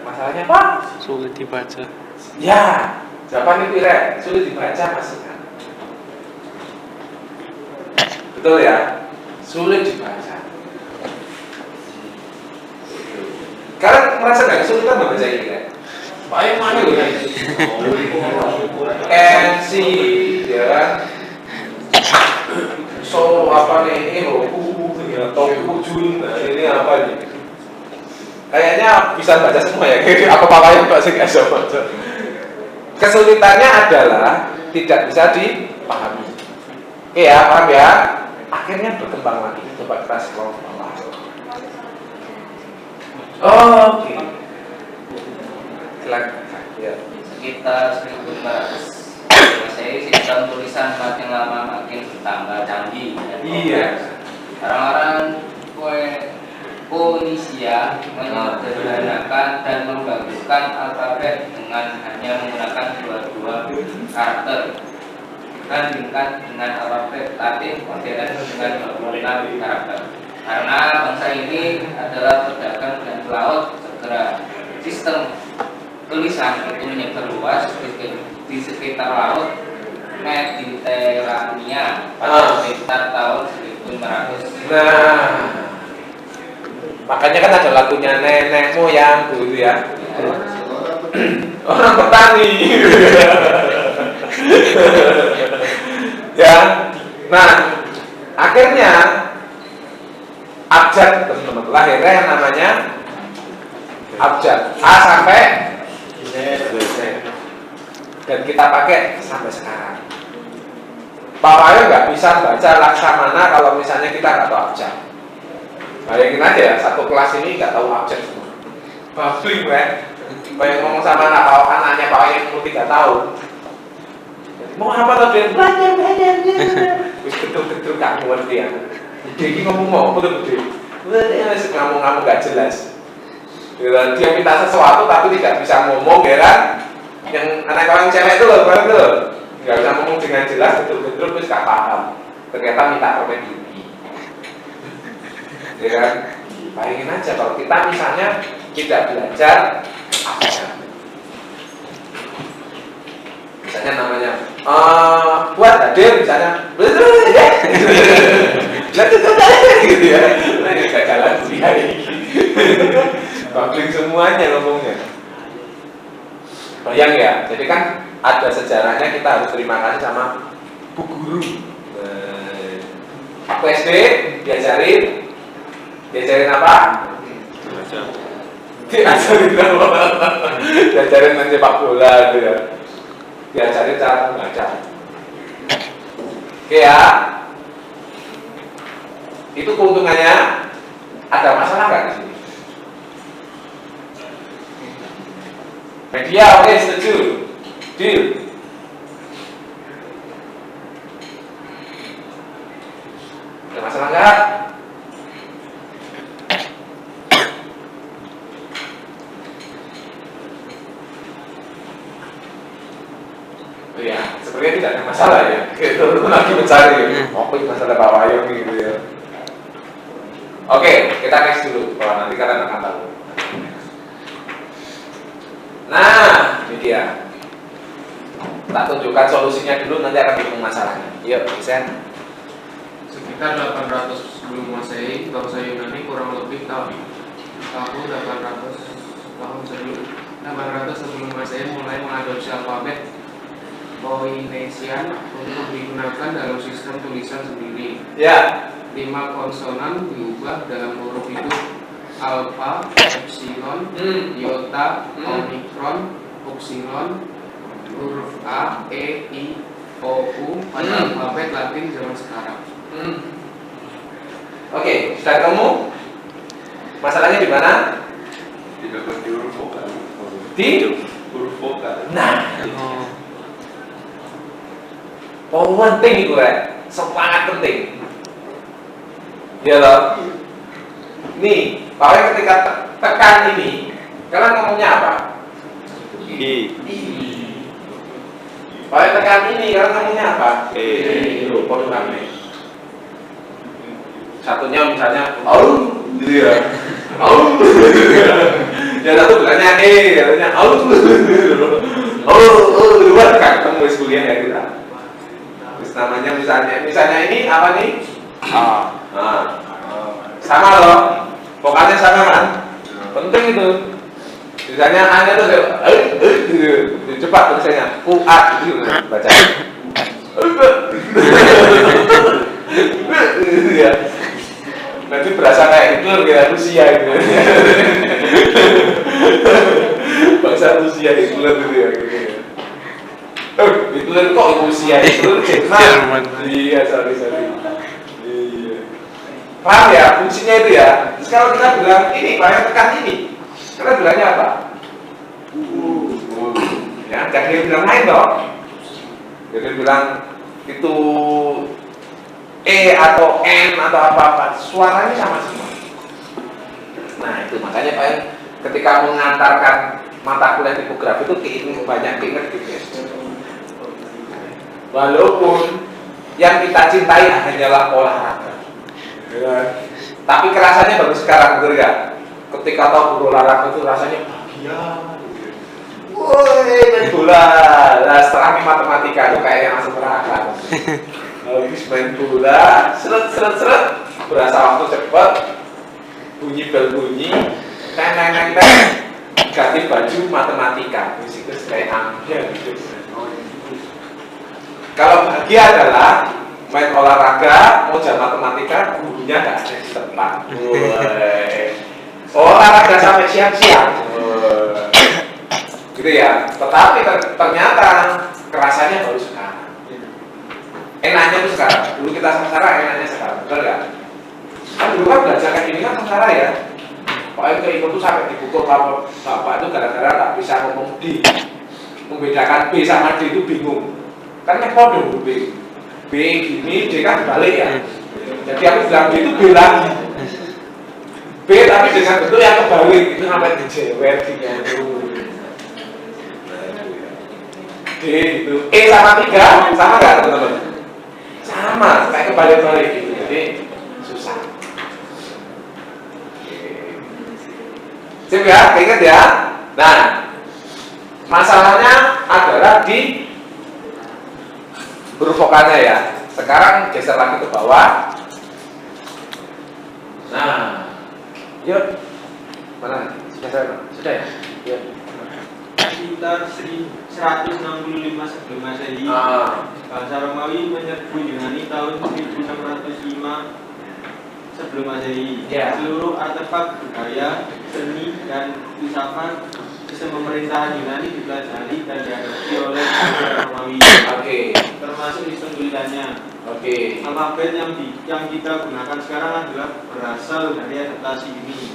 Masalahnya apa? Sulit dibaca. Ya, jawabannya pilih sulit dibaca maksudnya. Betul ya, sulit dibaca. Kalian merasa nggak kesulitan membaca ini kan? Pak yang mana loh kan? NC, ya kan? So apa nih? Ini loh, ya, Tokujun, ini apa nih? Kayaknya bisa baca semua ya. Apa yang Pak Sik bisa baca. Kesulitannya adalah tidak bisa dipahami. Oke ya, paham ya? Akhirnya berkembang lagi. Coba kita scroll ke bawah. Oke. Silakan. Ya. Sekitar 1500 Masehi, sistem tulisan makin lama makin bertambah canggih. Iya. Orang-orang Ponisia menyederhanakan dan membaguskan alfabet dengan hanya menggunakan dua karakter, dibandingkan dengan alfabet Latin modern dengan 26 karakter. Karena bangsa ini adalah pedagang dan pelaut segera, sistem tulisan itu menyebar luas di sekitar laut Mediterania pada sekitar tahun 1500. Nah, makanya kan ada lagunya nenek moyangku itu ya. Orang petani. Ya. Nah, akhirnya abjad teman-teman. teman-teman. Lahirnya yang namanya abjad A sampai Z. Dan kita pakai sampai sekarang. Pak Wayo nggak bisa baca Laksamana kalau misalnya kita nggak tahu abjad. Bayangin aja ya, satu kelas ini nggak tahu abjad semua. Babbling kan? Bayang ngomong sama anaknya Pak Wayo yang umur 3 tahun. Mau apa tadi? Belajar. Terus betul-betul gak ngerti ya. Jadi ngomong mau betul-betul. Ngamuk-ngamuk gak jelas. Dia minta sesuatu tapi tidak bisa ngomong, ya kan? Yang anak orang cewek itu loh, nggak bisa ngomong dengan jelas, betul-betul terus gak paham. Ternyata minta permen gigi. Ya kan? Bayangin aja kalau kita misalnya tidak belajar apa? Misalnya namanya buat hadir misalnya betul ya gitu ya, nggak jalan sih babbling semuanya ngomongnya. Bayang ya, jadi kan ada sejarahnya, kita harus terima kasih sama bu guru. Aku SD diajarin apa? Diajarin main sepak bola gitu ya. Diajarin cara membaca. Oke ya. Itu keuntungannya. Ada masalah nggak di sini? Media oke, setuju. Deal. Ada masalah nggak? Ya, sebenarnya tidak ada masalah ya. Kita lagi mencari, apa itu masalah Pak Wayo gitu ya. Oke, kita next dulu, kalau nanti kalian akan tahu. Nah, ini dia. Tak tunjukkan solusinya dulu, nanti akan bingung masalahnya. Yuk, Isen. Sekitar 800 sebelum Masehi, bangsa Yunani kurang lebih tahun 800 sebelum Masehi mulai mengadopsi alfabet Polynesian untuk digunakan dalam sistem tulisan sendiri. Ya. 5 konsonan diubah dalam huruf itu: alpha, epsilon, iota, omikron, upsilon, huruf A, E, I, O, U pada alfabet Latin zaman sekarang. Oke, sudah ketemu? Masalahnya di mana? Tidak di huruf vokal. Di huruf vokal. Nah, penting itu Rek, sangat penting. Ya loh. Nih, Pak ketika tekan ini, kalian ngomongnya apa? I. Pak tekan ini, kalian ngomongnya apa? Loh, kok rame. Satunya misalnya, gitu ya. Ya satu bilangnya katanya, luar kan ketemu di kuliah ya kita. Terus namanya misalnya ini apa nih? Sama loh, vokalnya sama kan? Penting itu. Misalnya A-nya tuh cepat tulisannya, U-A gitu baca. Ya. Nanti berasa kayak Hitler kayak Rusia gitu. Bangsa Rusia Hitler gitu ya. Hitler kok Rusia Hitler Jerman. Iya, sorry. Iya. Paham ya fungsinya itu ya. Terus kalau kita bilang ini banyak tekan ini, kita bilangnya apa? Ya, jangan bilang lain dong. Jadi bilang itu E atau N atau apa-apa, suaranya sama semua. Nah itu makanya Pak ketika mengantarkan mata kuliah tipografi itu banyak keinget gitu ya. Walaupun yang kita cintai hanyalah olahraga, ya. Tapi kerasanya baru sekarang, betul ya? Ketika tahu guru olahraga itu rasanya bahagia. Woi, main bola. Nah, setelah matematika itu kayaknya langsung terangkat. Habis main bola, seret, berasa waktu cepat, bunyi bel bunyi, teng, ganti baju matematika, musikus kayak ambil gitu. Kalau bahagia adalah main olahraga, mau jam matematika, gurunya nggak ada di tempat. olahraga sampai siang-siang. Gitu ya. Tetapi ternyata kerasanya baru sekarang. Enaknya itu sekarang. Dulu kita sengsara, enaknya sekarang. Betul nggak? Kan dulu kan belajar kayak gini kan sengsara ya. Pokoknya keikut tuh sampai dipukul bapak itu gara-gara nggak bisa ngomong D. Membedakan B sama D itu bingung. Kan nyepot dong B. B gini, D kan balik ya. Jadi aku bilang B itu B lagi. B tapi dengan bentuk yang kebalik itu sampai dijewer gitu. D gitu. E sama 3 sama nggak teman-teman? Sama, kayak kebalik-balik gitu. Jadi susah. Sip ya, ingat ya. Nah, masalahnya adalah di huruf vokalnya ya. Sekarang geser lagi ke bawah. Nah, yuk. Mana? Sudah ya? Yuk. Sekitar 165 sebelum Masehi, bangsa Romawi menyerbu Yunani tahun 1605 sebelum Masehi. Seluruh artefak budaya, seni, dan filsafat sistem pemerintahan Yunani dipelajari dan diadopsi oleh bangsa Romawi. Termasuk sistem tulisannya. Alfabet yang kita gunakan sekarang adalah berasal dari adaptasi ini.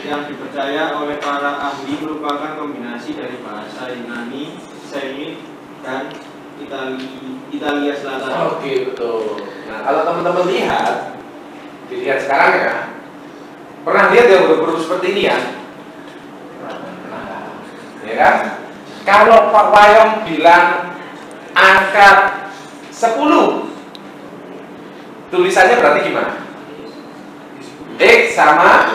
Yang dipercaya oleh para ahli merupakan kombinasi dari bahasa Yunani, Semit, dan Italia Selatan. Betul. Nah, kalau teman-teman dilihat sekarang ya, pernah lihat yang huruf-huruf seperti ini ya? Ya kan? Kalau Pak Wayong bilang angka 10, tulisannya berarti gimana? X sama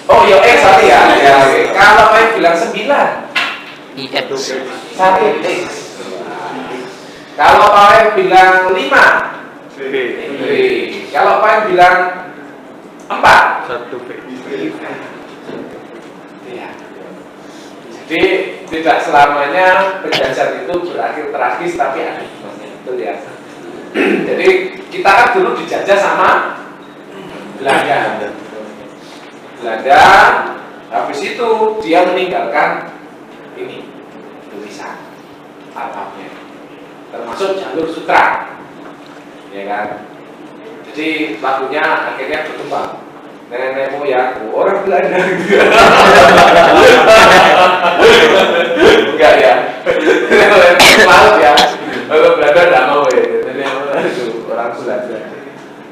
X tadi ya. Kalau Pak bilang 9, IX 1X. Kalau Pak bilang 5, B. Kalau Pak bilang 4, 1B. Iya. Jadi tidak selamanya penjajah itu berakhir tragis, tapi ada hikmahnya, betul ya. Jadi kita kan dulu dijajah sama Belanda. Habis itu dia meninggalkan ini tulisan alfabetnya, termasuk jalur sutra, ya kan. Jadi lagunya akhirnya berkembang. Nenek moyangku orang Belanda. Enggak ya. Maaf ya. Kalau Belanda enggak mau ya. Nenek orang Belanda.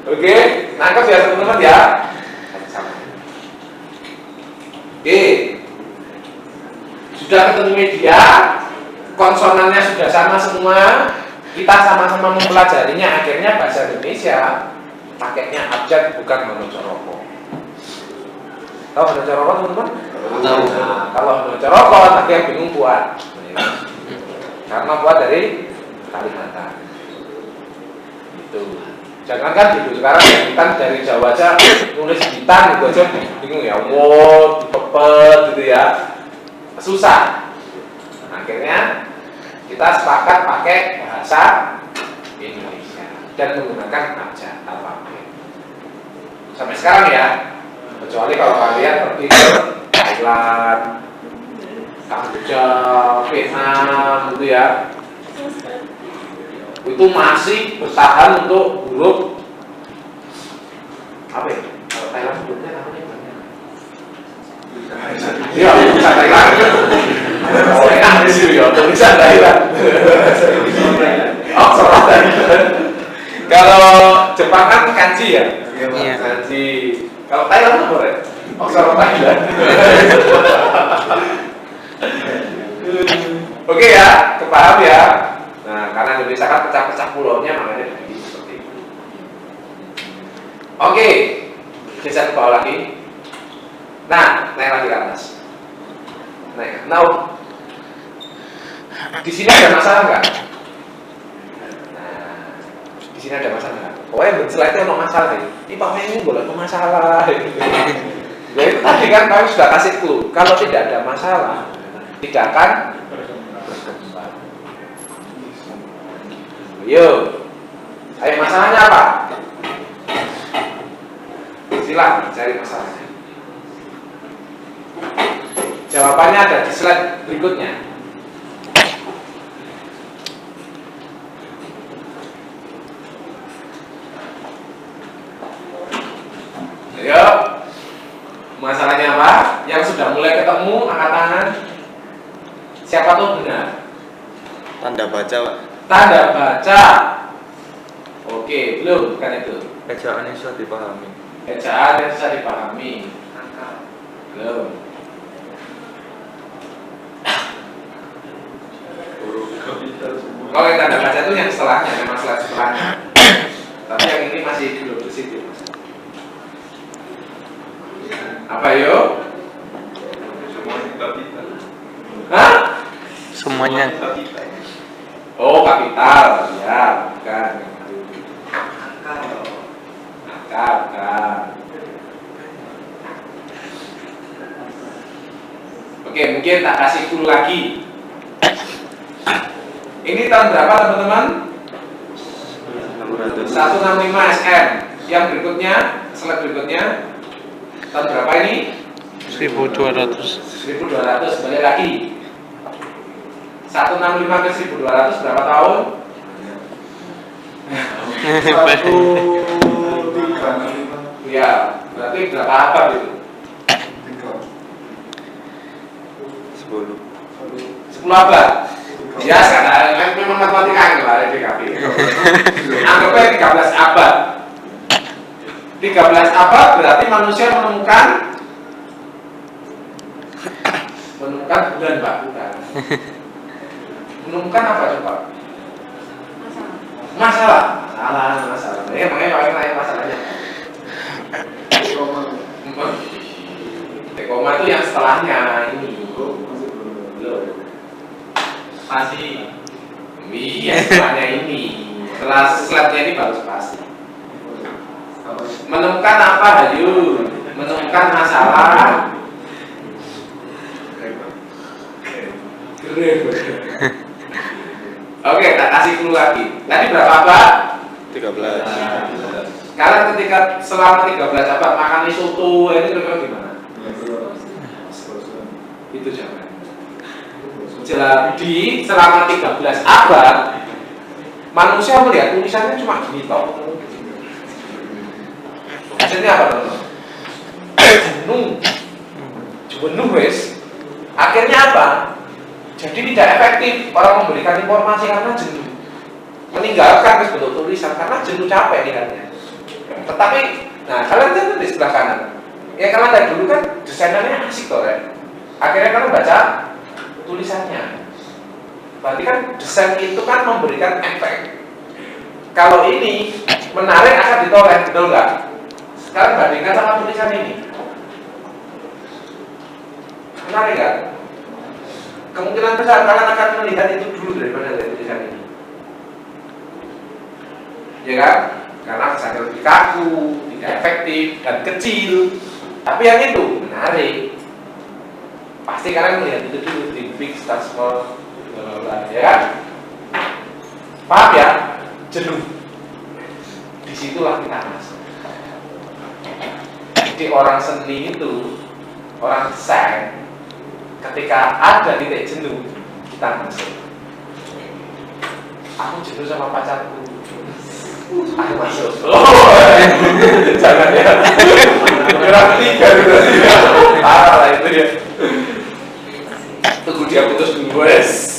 Oke, nangkep ya teman-teman ya. Oke. Sudah ketemu media, konsonannya sudah sama semua. Kita sama-sama mempelajarinya, akhirnya bahasa Indonesia pakainya abjad bukan monocoroko. Tahu monocoroko teman-teman? Tahu. Nah, kalau monocoroko nanti yang bingung buat. Karena buat dari Kalimantan. Itu. Jangan kan gitu sekarang ya, kan dari Jawa aja nulis Bitan gitu aja bingung ya. Wow, dipepet gitu ya. Susah. Akhirnya kita sepakat pakai bahasa Indonesia dan menggunakan abjad alfabet. Sampai sekarang ya. Kecuali kalau kalian pergi ke Thailand, Kamboja, Vietnam gitu ya, itu masih bertahan untuk huruf apa ya? Kalau Thailand hurufnya namanya iya, tulisan Thailand. Oh, enak sih ya, tulisan Thailand. Oh, salah Thailand. Kalau Jepang kan kanji ya? Iya. Kanji. Kalau Thailand apa ya? Oksara Thailand. Oke ya, kepaham ya. Nah, karena Indonesia kan pecah-pecah pulaunya, makanya begini seperti itu. Oke, geser ke bawah lagi. Nah, naik lagi ke atas. Naik. Now, di sini ada masalah nggak? Nah, di sini ada masalah nggak? Pokoknya slide-nya ada masalah nih. Ini Pak ini boleh masalah. Ya itu tadi kan kami sudah kasih clue. Kalau tidak ada masalah, tidak akan berkembang. Yuk, ayo masalahnya apa? Silakan cari masalahnya. Jawabannya ada di slide berikutnya. Ayo, masalahnya apa? Yang sudah mulai ketemu, angkat tangan. Siapa tuh benar? Tanda baca, Pak. Tanda baca. Oke, belum, bukan itu. Ejaannya bisa dipahami. Ejaan yang bisa dipahami. Belum. Kalau yang tanda baca itu yang setelahnya, memang slide setelahnya. Tapi yang ini masih belum di situ. Apa yuk? Hah? Semuanya. Oh, kapital. Ya, bukan. Akar, bukan. Oke, mungkin tak kasih clue lagi. Ini tahun berapa teman-teman? 165 SM. Yang berikutnya, slide berikutnya. Tahun berapa ini? 1200. 1200, balik lagi. 165 ke 1200 berapa tahun? 135. Ya, berarti berapa abad itu? 10. 10 abad. Ya, sekarang memang matematika enggak ada DKP. Anggapnya 13 abad. 13 abad berarti manusia menemukan bulan, Pak, bukan. Menemukan apa coba? Masalah. Makanya nanya masalahnya. Koma itu yang setelahnya ini. Belum. Pasti. Iya, setelahnya ini. Setelah slide-nya ini baru pasti. Menemukan apa, Hayu? Menemukan masalah. Oke, tak kasih clue lagi. Tadi berapa abad? 13. Kalian ketika selama 13 abad makan soto ini kira-kira gimana? Itu jawaban. Jadi selama 13 abad manusia melihat tulisannya cuma gini toh. Maksudnya apa teman-teman? Jenuh wes. Akhirnya apa? Jadi tidak efektif orang memberikan informasi karena jenuh. Meninggalkan bentuk tulisan karena jenuh, capek lihatnya. Tetapi, nah kalian lihat di sebelah kanan. Ya kalian dari dulu kan desainernya asik toh kan. Akhirnya kalian baca tulisannya. Berarti kan desain itu kan memberikan efek. Kalau ini menarik akan ditolak, betul nggak? Sekarang bandingkan sama tulisan ini. Menarik nggak? Kemungkinan besar kalian akan melihat itu dulu daripada dari tulisan ini. Ya kan? Karena sangat lebih kaku, tidak efektif, dan kecil. Tapi yang itu menarik. Pasti kalian melihat itu dulu, think big, start small, ya kan? Paham ya? Jenuh. Disitulah kita masuk. Jadi orang seni itu, orang desain, ketika ada titik jenuh, kita masuk. Aku jenuh sama pacarku. Aku masuk. Jangan ya. Orang tiga gitu sih. Parah lah itu ya. Tunggu dia putus dulu wes.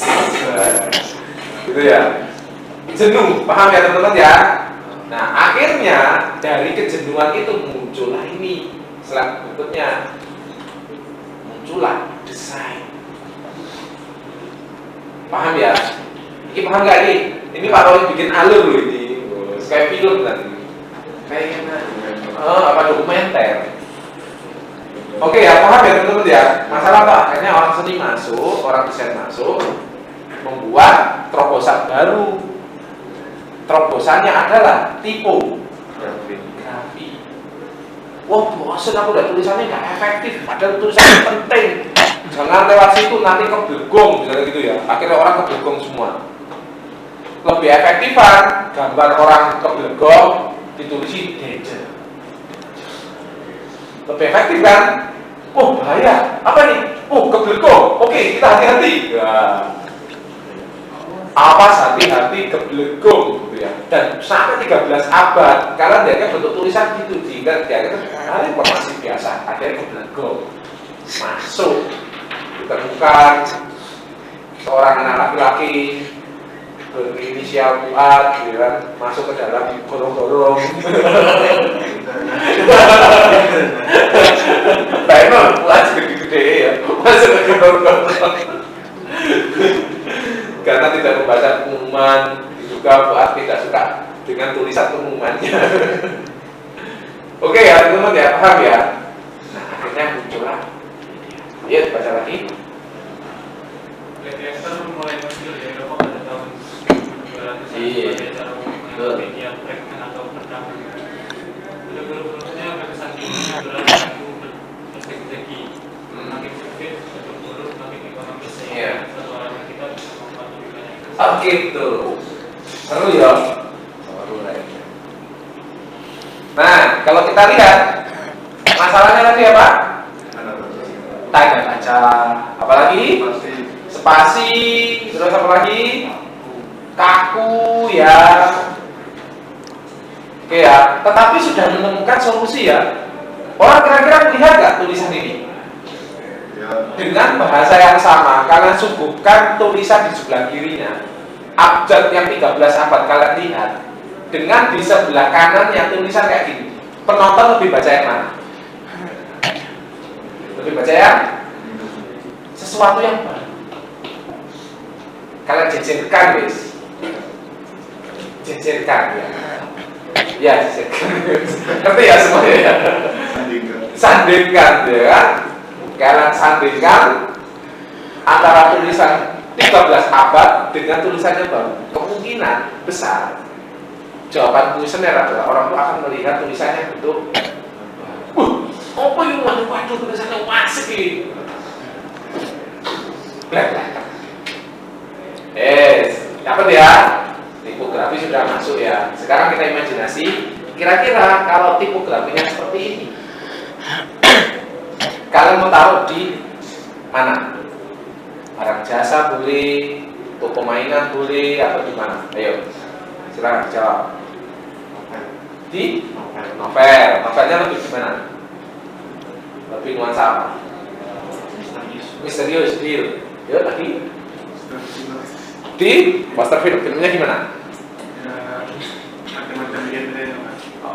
Gitu ya. Jenuh, paham ya teman-teman ya? Nah akhirnya dari kejenuhan itu muncullah ini. Slide berikutnya muncullah desain. Paham ya? Ini paham gak ini? Ini Pak Roy bikin alur loh ini. Kayak film kan? Kayak apa dokumenter? Oke ya, paham ya teman-teman ya? Masalah apa? Akhirnya orang seni masuk, orang desain masuk, membuat terobosan baru. Terobosannya adalah tipografi. Wah, bosan aku udah tulisannya nggak efektif, padahal tulisannya penting. Jangan lewat situ nanti kebelgong, misalnya gitu ya. Akhirnya orang kebelgong semua. Lebih efektifan gambar orang kebelgong ditulisi danger. Lebih efektif kan? Oh bahaya, apa nih? Kebelegong. Oke, kita hati-hati. Ya. Awas hati-hati kebelegong gitu ya. Dan sampai 13 abad, karena dia bentuk tulisan gitu, jika dia itu informasi biasa, akhirnya kebelegong masuk, bukan seorang anak laki-laki berinisial Fuad, gitu kan, masuk ke dalam gorong-gorong. Memang Fuad gede-gede ya, masuk ke gorong-gorong. Karena tidak membaca pengumuman, juga Fuad tidak suka dengan tulisan pengumumannya. Oke ya teman-teman ya, paham ya? Nah akhirnya muncullah. Ya baca lagi. Leicester mulai muncul ya, Eropa pada tahun 1900 sebagai cara mengenal media fragmen atau perkaman. Belum-belumnya berkesan tinggi adalah itu bersegi-segi, makin sempit, bentuk buruk, makin ekonomis sehingga satu orang kita bisa membuat lebih banyak. Oh gitu. Seru ya. Seru lah. Nah kalau kita lihat masalahnya tadi apa? Tanda baca, apalagi spasi, terus apa lagi? Kaku ya. Oke ya, tetapi sudah menemukan solusi ya. Orang kira-kira lihat nggak tulisan ini? Dengan bahasa yang sama, kalian suguhkan tulisan di sebelah kirinya. Abjad yang 13 abad kalian lihat. Dengan di sebelah kanan yang tulisan kayak gini. Penonton lebih baca yang mana? Lebih baca yang sesuatu yang baru. Kalian jejerkan guys. Jejerkan ya. Ya jejerkan. Ngerti ya semuanya ya? Sandingkan ya kan? Kalian sandingkan antara tulisan 13 abad dengan tulisannya baru. Kemungkinan besar jawaban kuesioner adalah orang itu akan melihat tulisannya bentuk apa yang waduh tulisannya wasik ini. Dapat ya? Tipografi sudah masuk ya. Sekarang kita imajinasi, kira-kira kalau tipografinya seperti ini, kalian mau taruh di mana? Barang jasa boleh, toko mainan boleh, atau di mana? Ayo, silakan jawab. Di novel. Novelnya lebih gimana? Lebih nuansa apa? Misterius, deal. Yuk lagi. Di poster film, filmnya gimana?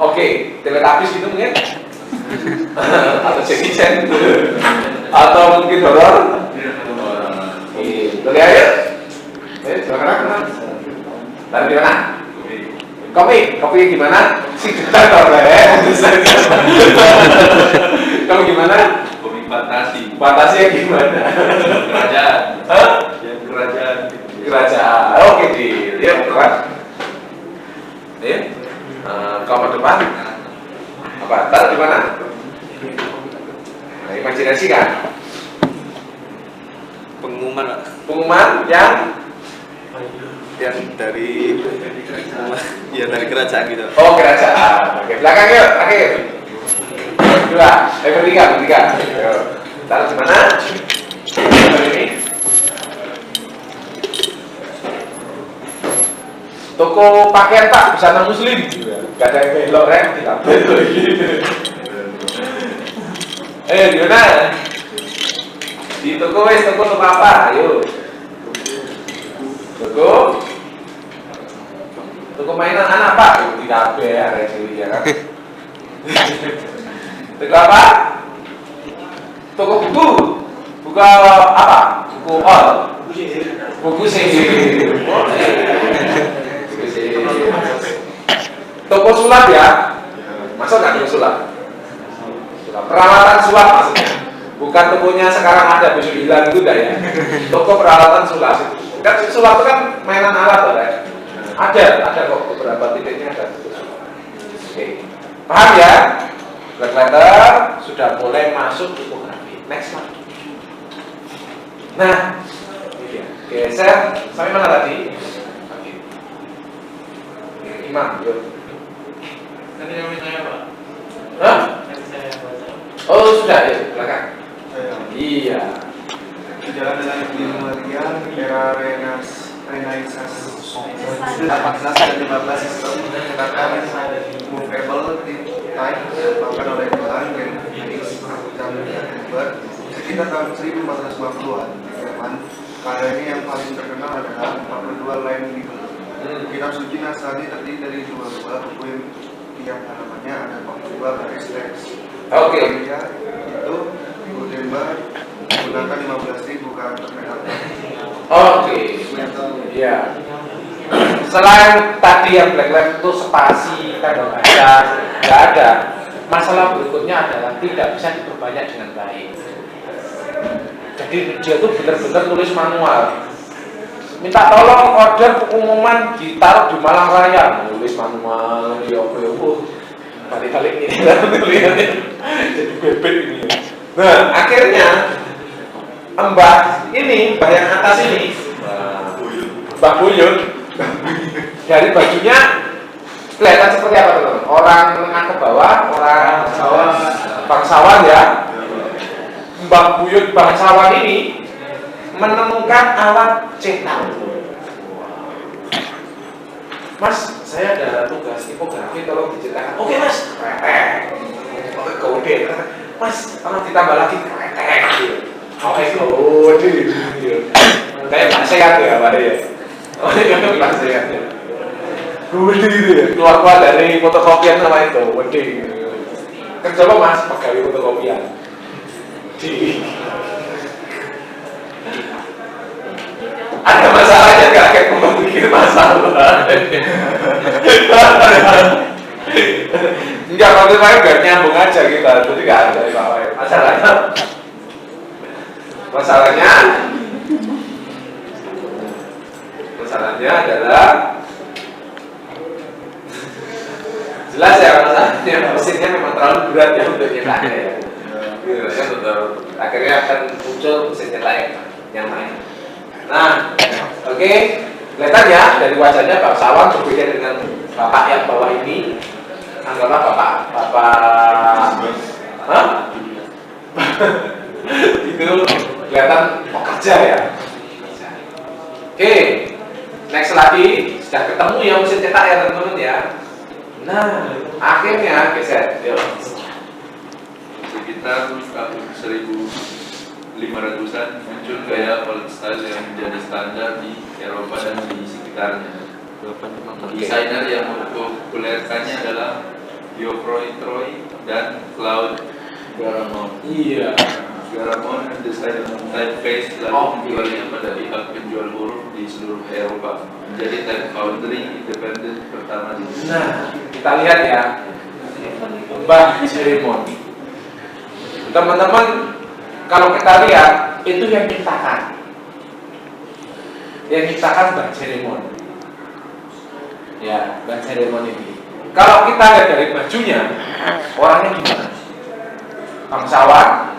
Oke, Teletubbies gitu mungkin? Atau Jackie Chan? Atau mungkin horor? Boleh ayo? Silakan. Dari di mana? Kopi gimana? Kamu gimana? Komik fantasi. Fantasi yang gimana? Kerajaan. Yang kerajaan. Oke, ya depan. Ya. Kamar depan. Apa? Taruh di mana? Nah, imajinasi kan? Pengumuman yang dari ya dari kerajaan gitu. Oh, kerajaan. Oke, belakang yuk, akhir. Dua, bertiga. Yuk. Taruh di mana? Ini. Toko pakaian Pak, busana muslim. Gak ada yang belok rem, tidak belok gitu. Di mana? Di toko apa? Ayo. Toko mainan anak Pak. Tidak ada ya kan. Toko apa? Toko buku. Buku apa? Buku all. Buku sihir. Toko sulap ya? Masuk nggak toko sulap? Peralatan sulap maksudnya. Bukan tokonya sekarang ada besok hilang itu enggak ya? Toko peralatan sulap. Kan sulap itu kan mainan alat loh ya? Ada kok beberapa titiknya ada. Oke. Paham ya? Black letter sudah mulai masuk tipografi. Next one. Nah, ini dia. Geser sampai mana tadi? Imam, yuk. Nanti yang saya Pak. Hah? Nanti saya baca. Oh sudah ya, belakang. Iya. Renaissance 14 dan 15 sistem menggunakan movable type dilakukan oleh Milan dan Phoenix dan Hubert sekitar tahun 1450-an. Karya ini yang paling terkenal adalah 42 line Bible. Kitab suci Nasrani terdiri dari 2 buah buku yang tiap halamannya ada 42 baris teks. Oke. Itu Gutenberg menggunakan 15.000 karakter metal. Oke. Iya. Selain tadi yang black lab itu spasi, tanda baca, nggak ada. Masalah berikutnya adalah tidak bisa diperbanyak dengan baik. Jadi dia tuh benar-benar tulis manual. Minta tolong order pengumuman ditaruh di Malang Raya, nulis manual, balik-balik ini lihatnya jadi bebek ini. Nah akhirnya Mbah yang atas ini, Mbah Buyut, dari bajunya kelihatan seperti apa teman-teman? Orang menengah ke bawah, orang bangsawan ya. Mbah Buyut bangsawan ini menemukan alat cetak. Mas, saya ada tugas tipografi, tolong dicetakkan. Oke mas, kretek. Oke kode. Mas, tolong ditambah lagi kretek. Oke kode. Kayak Pak Sehat ya, Pak ya. Oh iya, Pak Sehat ya. Kode gitu ya. Keluar dari fotokopian nama itu, kode. Kerja apa mas? Pegawai fotokopian. Ada masalahnya nggak kayak memikir masalah? Enggak, waktu saya nggak nyambung aja kita, jadi nggak ada masalahnya. Masalahnya adalah jelas ya masalahnya mesinnya memang terlalu berat ya untuk nyetaknya ya. Akhirnya akan muncul mesin cetak yang lain. Nah, oke, kelihatan ya dari wajahnya bangsawan berbeda dengan bapak yang bawah ini. Anggaplah bapak, itu kelihatan pekerja ya. Oke, next lagi sudah ketemu ya mesin cetak ya teman-teman ya. Nah, akhirnya geser, yuk. Sekitar tahun 1500-an muncul gaya old style yang menjadi standar di Eropa dan di sekitarnya. Desainer yang mempopulerkannya adalah Geoffroy Troy dan Claude Garamond. Iya. Garamond mendesain typeface lalu menjualnya pada pihak penjual huruf di seluruh Eropa, menjadi type foundry independen pertama di dunia. Nah, kita lihat ya, Mbah Jeremon. Teman-teman, kalau kita lihat itu yang nyiptakan Mbah Jeremon. Ya, Mbah Jeremon ini. Kalau kita lihat dari bajunya, orangnya gimana? Bangsawan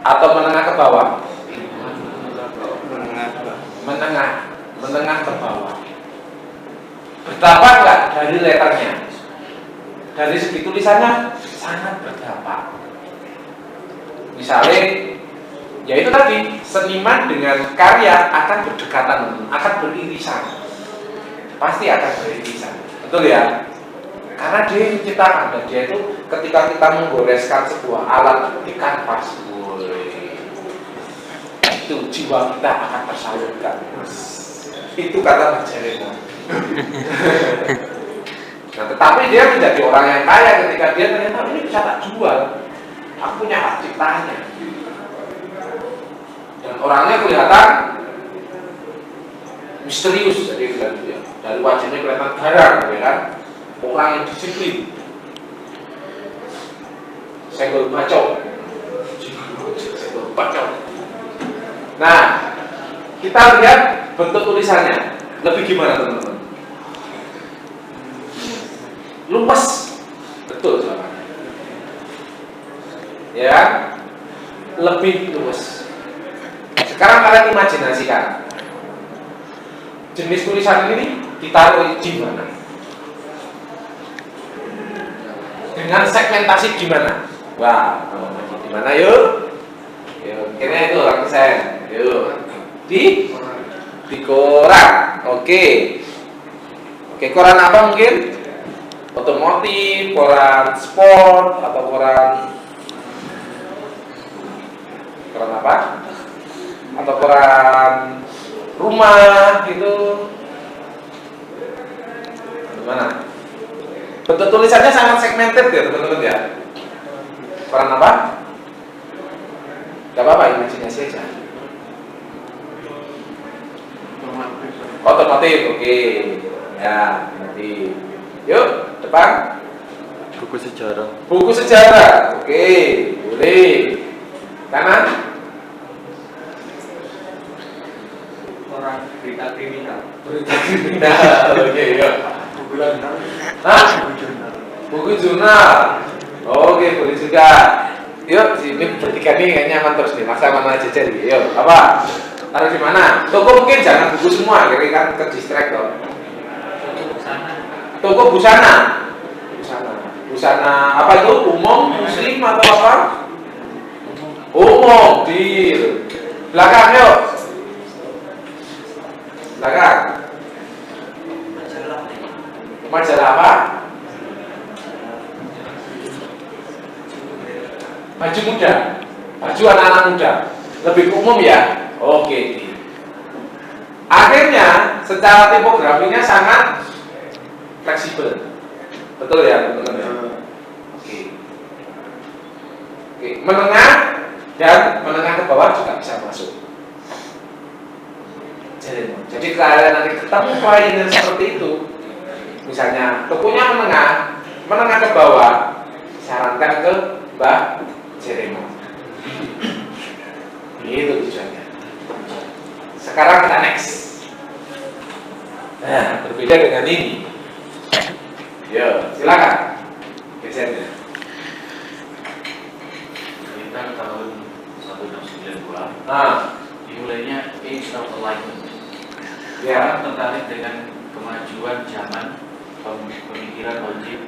atau menengah ke bawah? Menengah ke bawah. Berdampak nggak dari letternya? Dari segi tulisannya sangat berdampak. Misalnya, ya itu tadi, seniman dengan karya akan berdekatan, akan beririsan, pasti akan beririsan, betul ya? Karena dia menciptakan, dan dia itu ketika kita menggoreskan sebuah alat di kanvas, itu jiwa kita akan tersalurkan. Itu kata Mbah Jeremon. Nah, tetapi dia menjadi orang yang kaya ketika dia ternyata ini bisa tak jual. Aku punya hak ciptanya. Dan orangnya kelihatan misterius, jadi ya. Dari wajahnya kelihatan garang, ya kan? Orang yang disiplin. Senggol bacok. Nah, kita lihat bentuk tulisannya. Lebih gimana teman-teman? Lumes. Betul jawabannya. Ya, lebih luas. Sekarang kalian imajinasikan jenis tulisan ini ditaruh di mana? Dengan segmentasi gimana? Wah, di mana yuk? Yuk, kayaknya itu orang desain. Yuk, Di koran. Oke, koran apa mungkin? Otomotif, koran sport, atau koran apa? Atau koran rumah gitu. Gimana? Bentuk tulisannya sangat segmented ya teman-teman ya. Koran apa? Gak apa-apa, imajinasi aja. Otomotif, oke. Ya, nanti. Yuk, depan. Buku sejarah. Buku sejarah, oke, boleh. Kanan. Orang berita kriminal. Berita kriminal, oke, yuk. Hah? Buku jurnal. Oke, boleh juga. Yuk, sini bertiga nih kayaknya aman terus nih. Masa mana aja jadi. Yuk, apa? Taruh di mana? Toko mungkin jangan buku semua, kira kan ke distract dong. Toko busana. Busana apa itu? Umum, muslim atau apa? Umum, di belakang yuk. Belakang. Majalah apa? Baju muda. Baju anak-anak muda. Lebih umum ya. Oke. Akhirnya secara tipografinya sangat fleksibel. Betul ya teman-teman? Oke. Menengah dan menengah ke bawah juga bisa masuk. Jadi kalian nanti ketemu klien seperti itu, misalnya tokonya menengah ke bawah, sarankan ke Mbak Jeremo. Itu tujuannya. Sekarang kita next. Nah, berbeda dengan ini. Yo, silakan. Gesernya. Kita tahun 1992. Dimulainya Age of Enlightenment. Ya. Orang tertarik dengan kemajuan zaman, pemikiran logik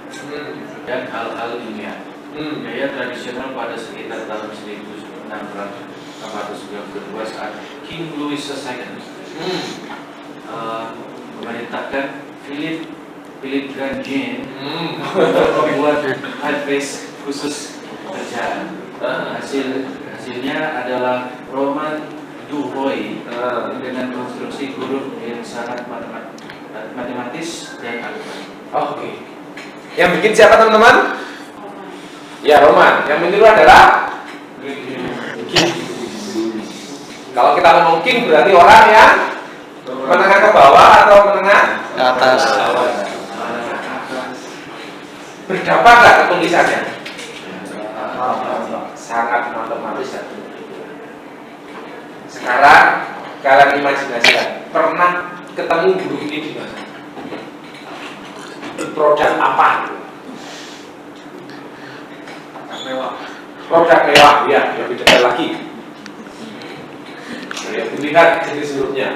dan hal-hal ilmiah. Gaya tradisional pada sekitar tahun 1692 saat King Louis II memerintahkan Philip Grandjean membuat typeface khusus kerjaan. Hasilnya adalah roman Du Roy dengan konstruksi huruf yang sangat matematis dan akurat. Oke. Yang bikin siapa teman-teman? Ya, Roman. Yang meniru adalah King. Kalau kita ngomong King berarti orang yang menengah ke bawah atau menengah ke atas. Berdampak nggak ke tulisannya? Sangat matematis ya. Sekarang kalian imajinasikan, pernah ketemu guru ini di mana? Di produk apa? Produk mewah, ya, lebih detail lagi. Ya, lihat jenis hurufnya.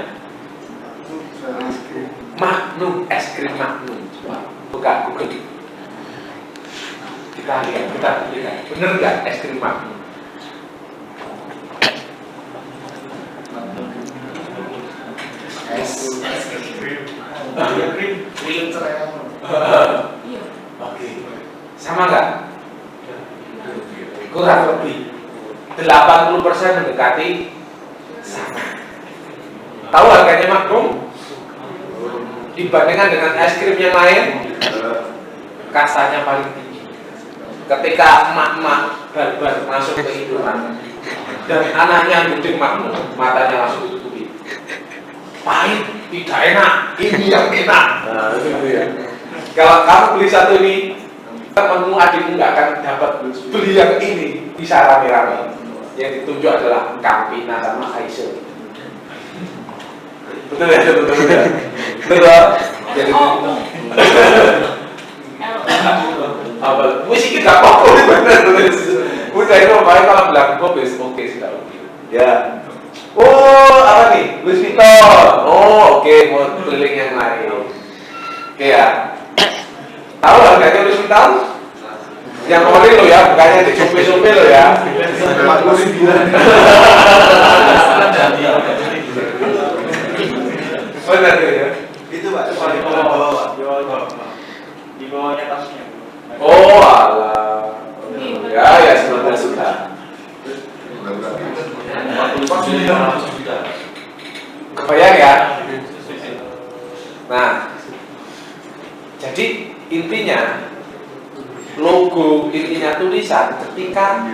Magnum, es krim Magnum. Buka Google. Kita lihat. Bener nggak es krim Magnum? Oke. Sama nggak? Kurang lebih 80% mendekati sama. Tahu harganya Magnum? Dibandingkan dengan es krim yang lain, kasanya paling tinggi. Ketika emak-emak barbar masuk ke Indomaret dan anaknya gudeg Magnum, matanya langsung ditutupi. Pahit, tidak enak, ini yang enak. Nah, itu ya. Kalau kamu beli satu ini, temanmu adikmu nggak akan dapat beli yang ini, bisa rame-rame. Yang ditunjuk adalah Campina sama Aisyah. Betul ya, betul ya. Betul. Jadi apa? Musik kita pokok benar tulis. Udah itu makanya kalau bilang kopis, oke sudah oke. Ya. Oh, apa nih? Louis Vuitton. Oh, oke, mau keliling yang lain. Oke ya. Tahu harganya Louis Vuitton? Yang ori lo ya, bukannya di shopee lo ya. 49. Benar ya? Itu Pak, di bawah Pak. Di bawahnya tasnya. Oh alah. Ya sudah. Kebayang ya? Nah, jadi intinya logo, intinya tulisan ketika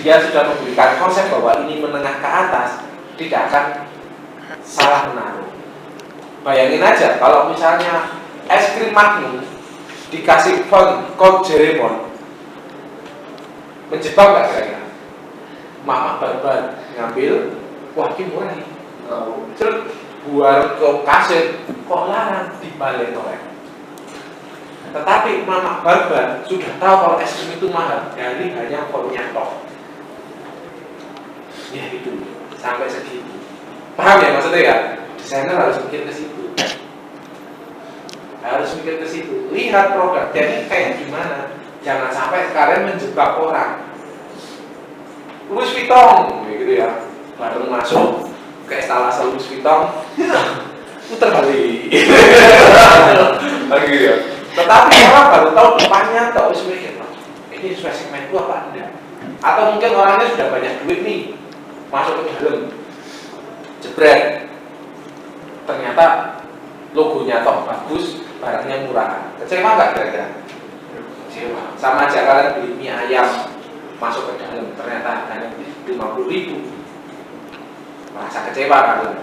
dia sudah memberikan konsep bahwa ini menengah ke atas, tidak akan salah menaruh. Bayangin aja kalau misalnya es krim Magnum dikasih font Doraemon, menjebak nggak kira-kira? Mama barbar ngambil, wah ini murah nih. Terus buar ke kasir, kok larang dibalik oleh. Tetapi Mama barbar sudah tahu kalau es krim itu mahal dari hanya fontnya tok. Ya itu sampai segitu. Paham ya maksudnya ya? Desainer harus mikir ke situ. Harus mikir ke situ. Lihat produk jadi kayak gimana. Jangan sampai kalian menjebak orang. Louis Vuitton, gitu ya. Baru masuk ke instalasi Louis Vuitton, putar balik. Gitu ya. Tetapi orang baru tahu depannya, tahu mikir, ini sesuai segmenku apa enggak? Atau mungkin orangnya sudah banyak duit nih, masuk ke dalam, jebret. Ternyata logonya toh bagus, barangnya murah. Kecewa nggak kira-kira? Kecewa. Sama aja kalian beli mie ayam masuk ke dalam, ternyata harganya 50.000. Merasa kecewa kalian,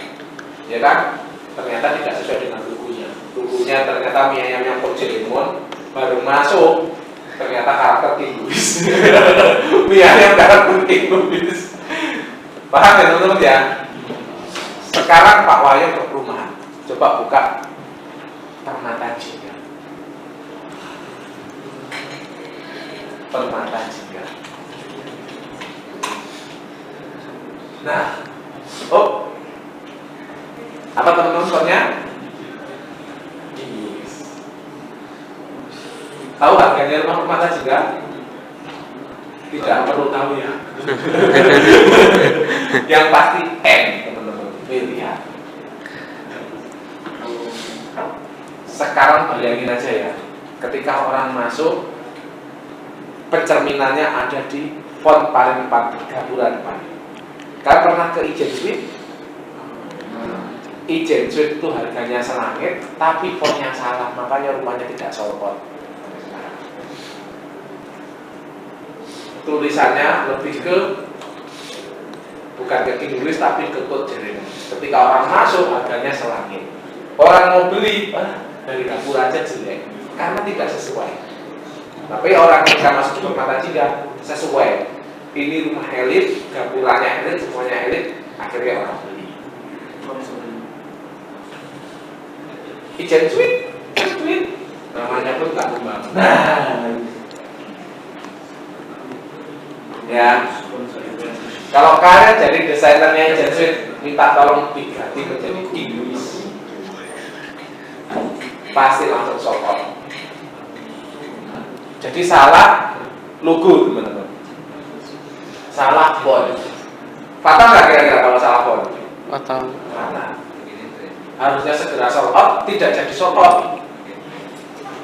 ya kan? Ternyata tidak sesuai dengan logonya. Logonya ternyata mie ayam yang Doraemon, baru masuk ternyata karakter King Louis. Mie ayam karakter King Louis. Paham ya teman-teman ya? Sekarang Pak Wahyu ke perumahan, coba buka Permata Jingga. Permata Jingga. Nah, oh, apa teman-teman soalnya? Tahu harganya rumah Permata Jingga? Tidak perlu tahu ya. Yang pasti M, teman-teman. Lihat. Sekarang bayangin aja ya, ketika orang masuk, pencerminannya ada di font paling depan, gapura depan. Kalian pernah ke Ijen Suite? Ijen Suite itu harganya selangit, tapi fontnya salah, makanya rumahnya tidak sold. Tulisannya lebih ke bukan ke King Louis tapi ke Doraemon. Ketika orang masuk harganya selangit. Orang mau beli, dari dapur aja jelek karena tidak sesuai. Tapi orang ketika masuk ke Permata Jingga sesuai. Ini rumah elit, dapurnya elit, semuanya elit, akhirnya orang beli. Ijen Suite, namanya pun tak kembang. Nah, ya, kalau kalian jadi desainernya Ijen Suite, minta tolong diganti menjadi King Louis, pasti langsung sold out. Jadi salah logo teman-teman, salah font. Fatal nggak kira-kira kalau salah font? Fatal. Harusnya segera sold out, tidak jadi sold out.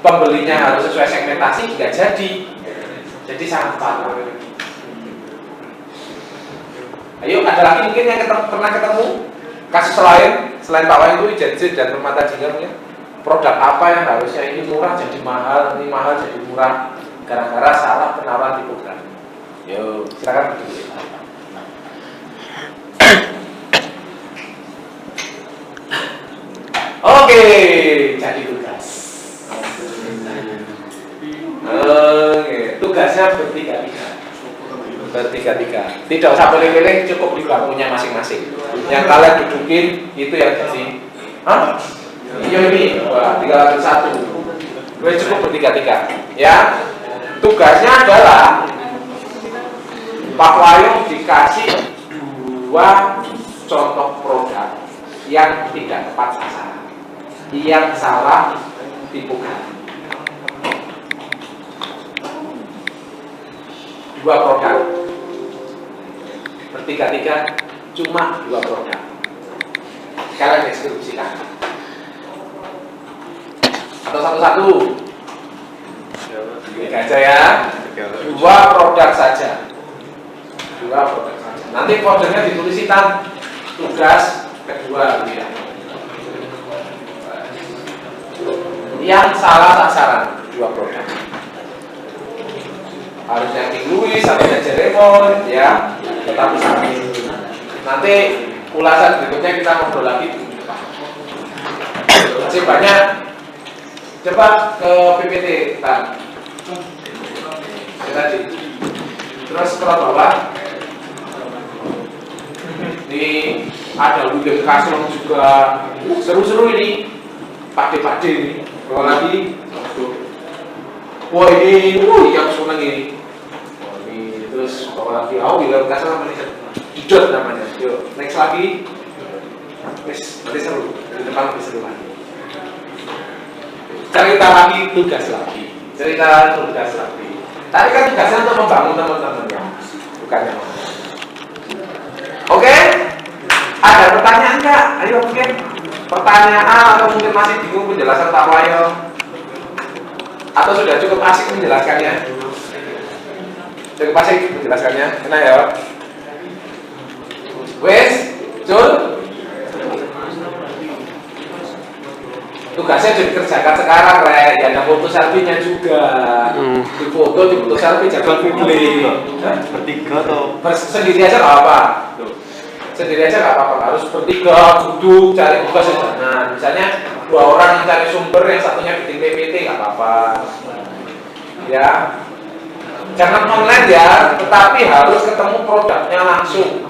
Pembelinya harus sesuai segmentasi, tidak jadi. Jadi sangat fatal. Ayo, ada lagi mungkin yang pernah ketemu kasus lain selain Pak Wahyu itu Ijen Suite dan Permata Jingga punya produk apa yang harusnya ini murah jadi mahal, ini mahal jadi murah gara-gara salah penawaran tipografi. Yo, silakan berdiri. Oke, jadi tugas. Oke, tugasnya bertiga-tiga. Tidak usah pilih-pilih, cukup di bangkunya masing-masing. Yang kalian dudukin itu yang jadi. Hah? Iya ini, wah, 301. Gue cukup bertiga-tiga. Ya, tugasnya adalah Pak Wahyu dikasih 2 contoh produk yang tidak tepat sasaran, yang salah tipografi. 2 produk, bertiga-tiga, cuma 2 produk. Kalian deskripsikan. Atau satu-satu? Ini aja ya. 2 produk saja. 2 produk saja. Nanti foldernya ditulis hitam. Tugas kedua gitu ya. Yang salah sasaran 2 produk. Harusnya King Louis, harusnya Jeremon, ya. Tetapi nanti ulasan berikutnya kita ngobrol lagi. Masih banyak. Coba ke PPT Pak. Tadi. Terus ke bawah. Ini ada William Castle juga. Seru-seru ini. Pakde-pakde ini. Kalau lagi. Wah ini, yang seneng ini. Ini terus bawa lagi. William Castle namanya. Idot namanya. Yuk, next lagi. Wes, nanti seru. Di depan lebih seru lagi. Cerita lagi, tugas lagi. Cerita tugas lagi. Tadi kan tugasnya untuk membangun teman-teman ya, bukan yang lain. Oke? Ada pertanyaan nggak? Ayo mungkin pertanyaan atau mungkin masih bingung penjelasan Pak Wayo? Atau sudah cukup asik menjelaskannya? Cukup asik menjelaskannya? Enak ya? Wes, Jul? Tugasnya jadi kerjakan sekarang, Re. Ya ada foto selfie-nya juga. Di foto, di foto selfie jangan publik. Bertiga atau sendiri aja nggak apa-apa. Sendiri aja nggak apa-apa. Harus bertiga, duduk, cari tugas jangan. Misalnya 2 orang yang cari sumber, yang satunya bikin PPT nggak apa-apa. Ya, jangan online ya, tetapi harus ketemu produknya langsung.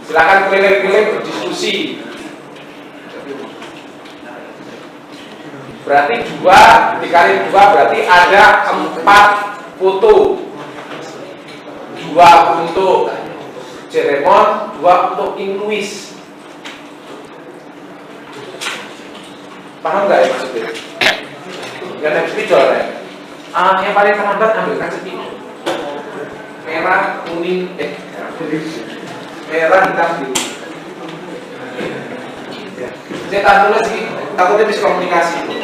Silakan keliling-keliling berdiskusi. Berarti 2 dikali 2 berarti ada 4 foto. 2 untuk Jeremon, 2 untuk King Louis. Paham nggak ya maksudnya? Yang naik spidol ya? Yang paling terlambat ambilkan spidol. Merah, kuning, merah, hitam, biru. Cetak dulu sih, takutnya miskomunikasi.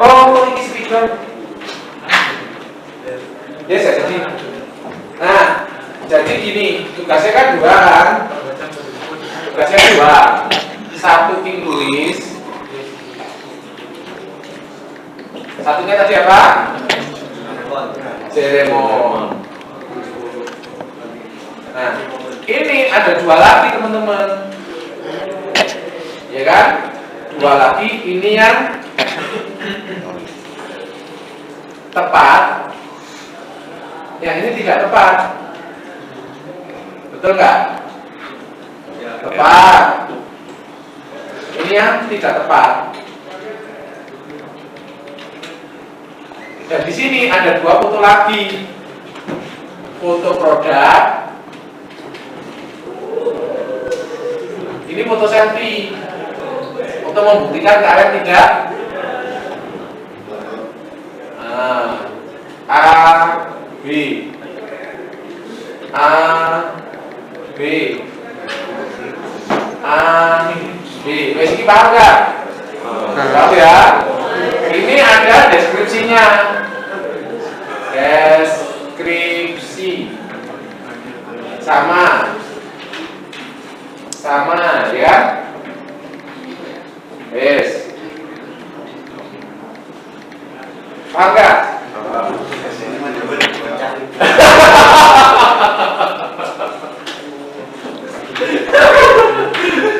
Oh, ini speaker. Ya, jadi. Nah, jadi gini, tugasnya kan 2 kan? Tugasnya 2. 1 King Louis. Satunya tadi apa? Jeremon. Nah, ini ada 2 lagi teman-teman. Ya kan? 2 lagi, ini yang tepat, yang ini tidak tepat. Betul nggak? Tepat. Ini yang tidak tepat. Dan di sini ada 2 foto lagi. Foto produk. Ini foto selfie. Untuk membuktikan kalian tidak A B wes ini paham nggak? Tahu ya? Ini ada deskripsinya. Deskripsi sama ya. Yes. Paham nggak?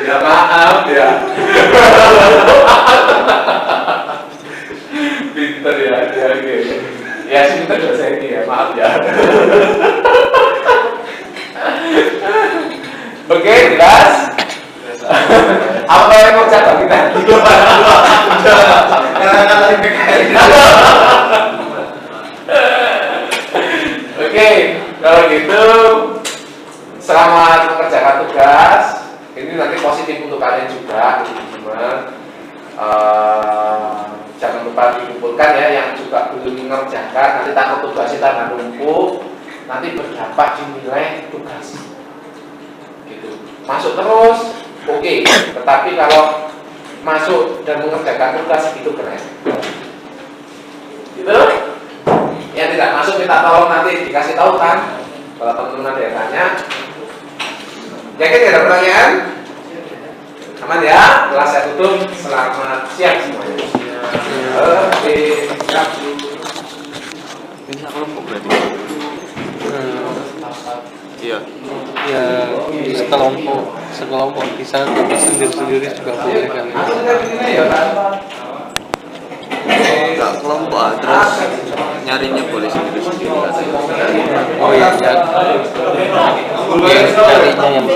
Ya maaf ya. Pinter ya, oke. Ya sih pinter dosa ini ya, maaf ya. Oke, jelas? Apa yang mau cakap kita? Oke, kalau gitu selamat mengerjakan tugas. Ini nanti positif untuk kalian juga, teman-teman. Jangan lupa dikumpulkan ya yang juga belum mengerjakan. Nanti takut tugasnya tanpa numpuk, nanti berdampak di nilai tugas. Gitu. Masuk terus, oke. Tetapi kalau masuk dan mengerjakan tugas itu keren. Gitu? Yang tidak masuk minta tolong nanti dikasih tahu kan. Kalau teman-teman ada yang tanya, yakin tidak ada pertanyaan? Aman ya? Kelas saya tutup. Selamat siang semuanya. Oke. Ini kelompok berarti. Iya. Ya sekelompok bisa, tapi sendiri-sendiri juga boleh kan. Enggak kelompok, terus nyarinya boleh sendiri-sendiri katanya. Oh iya, nyarinya yang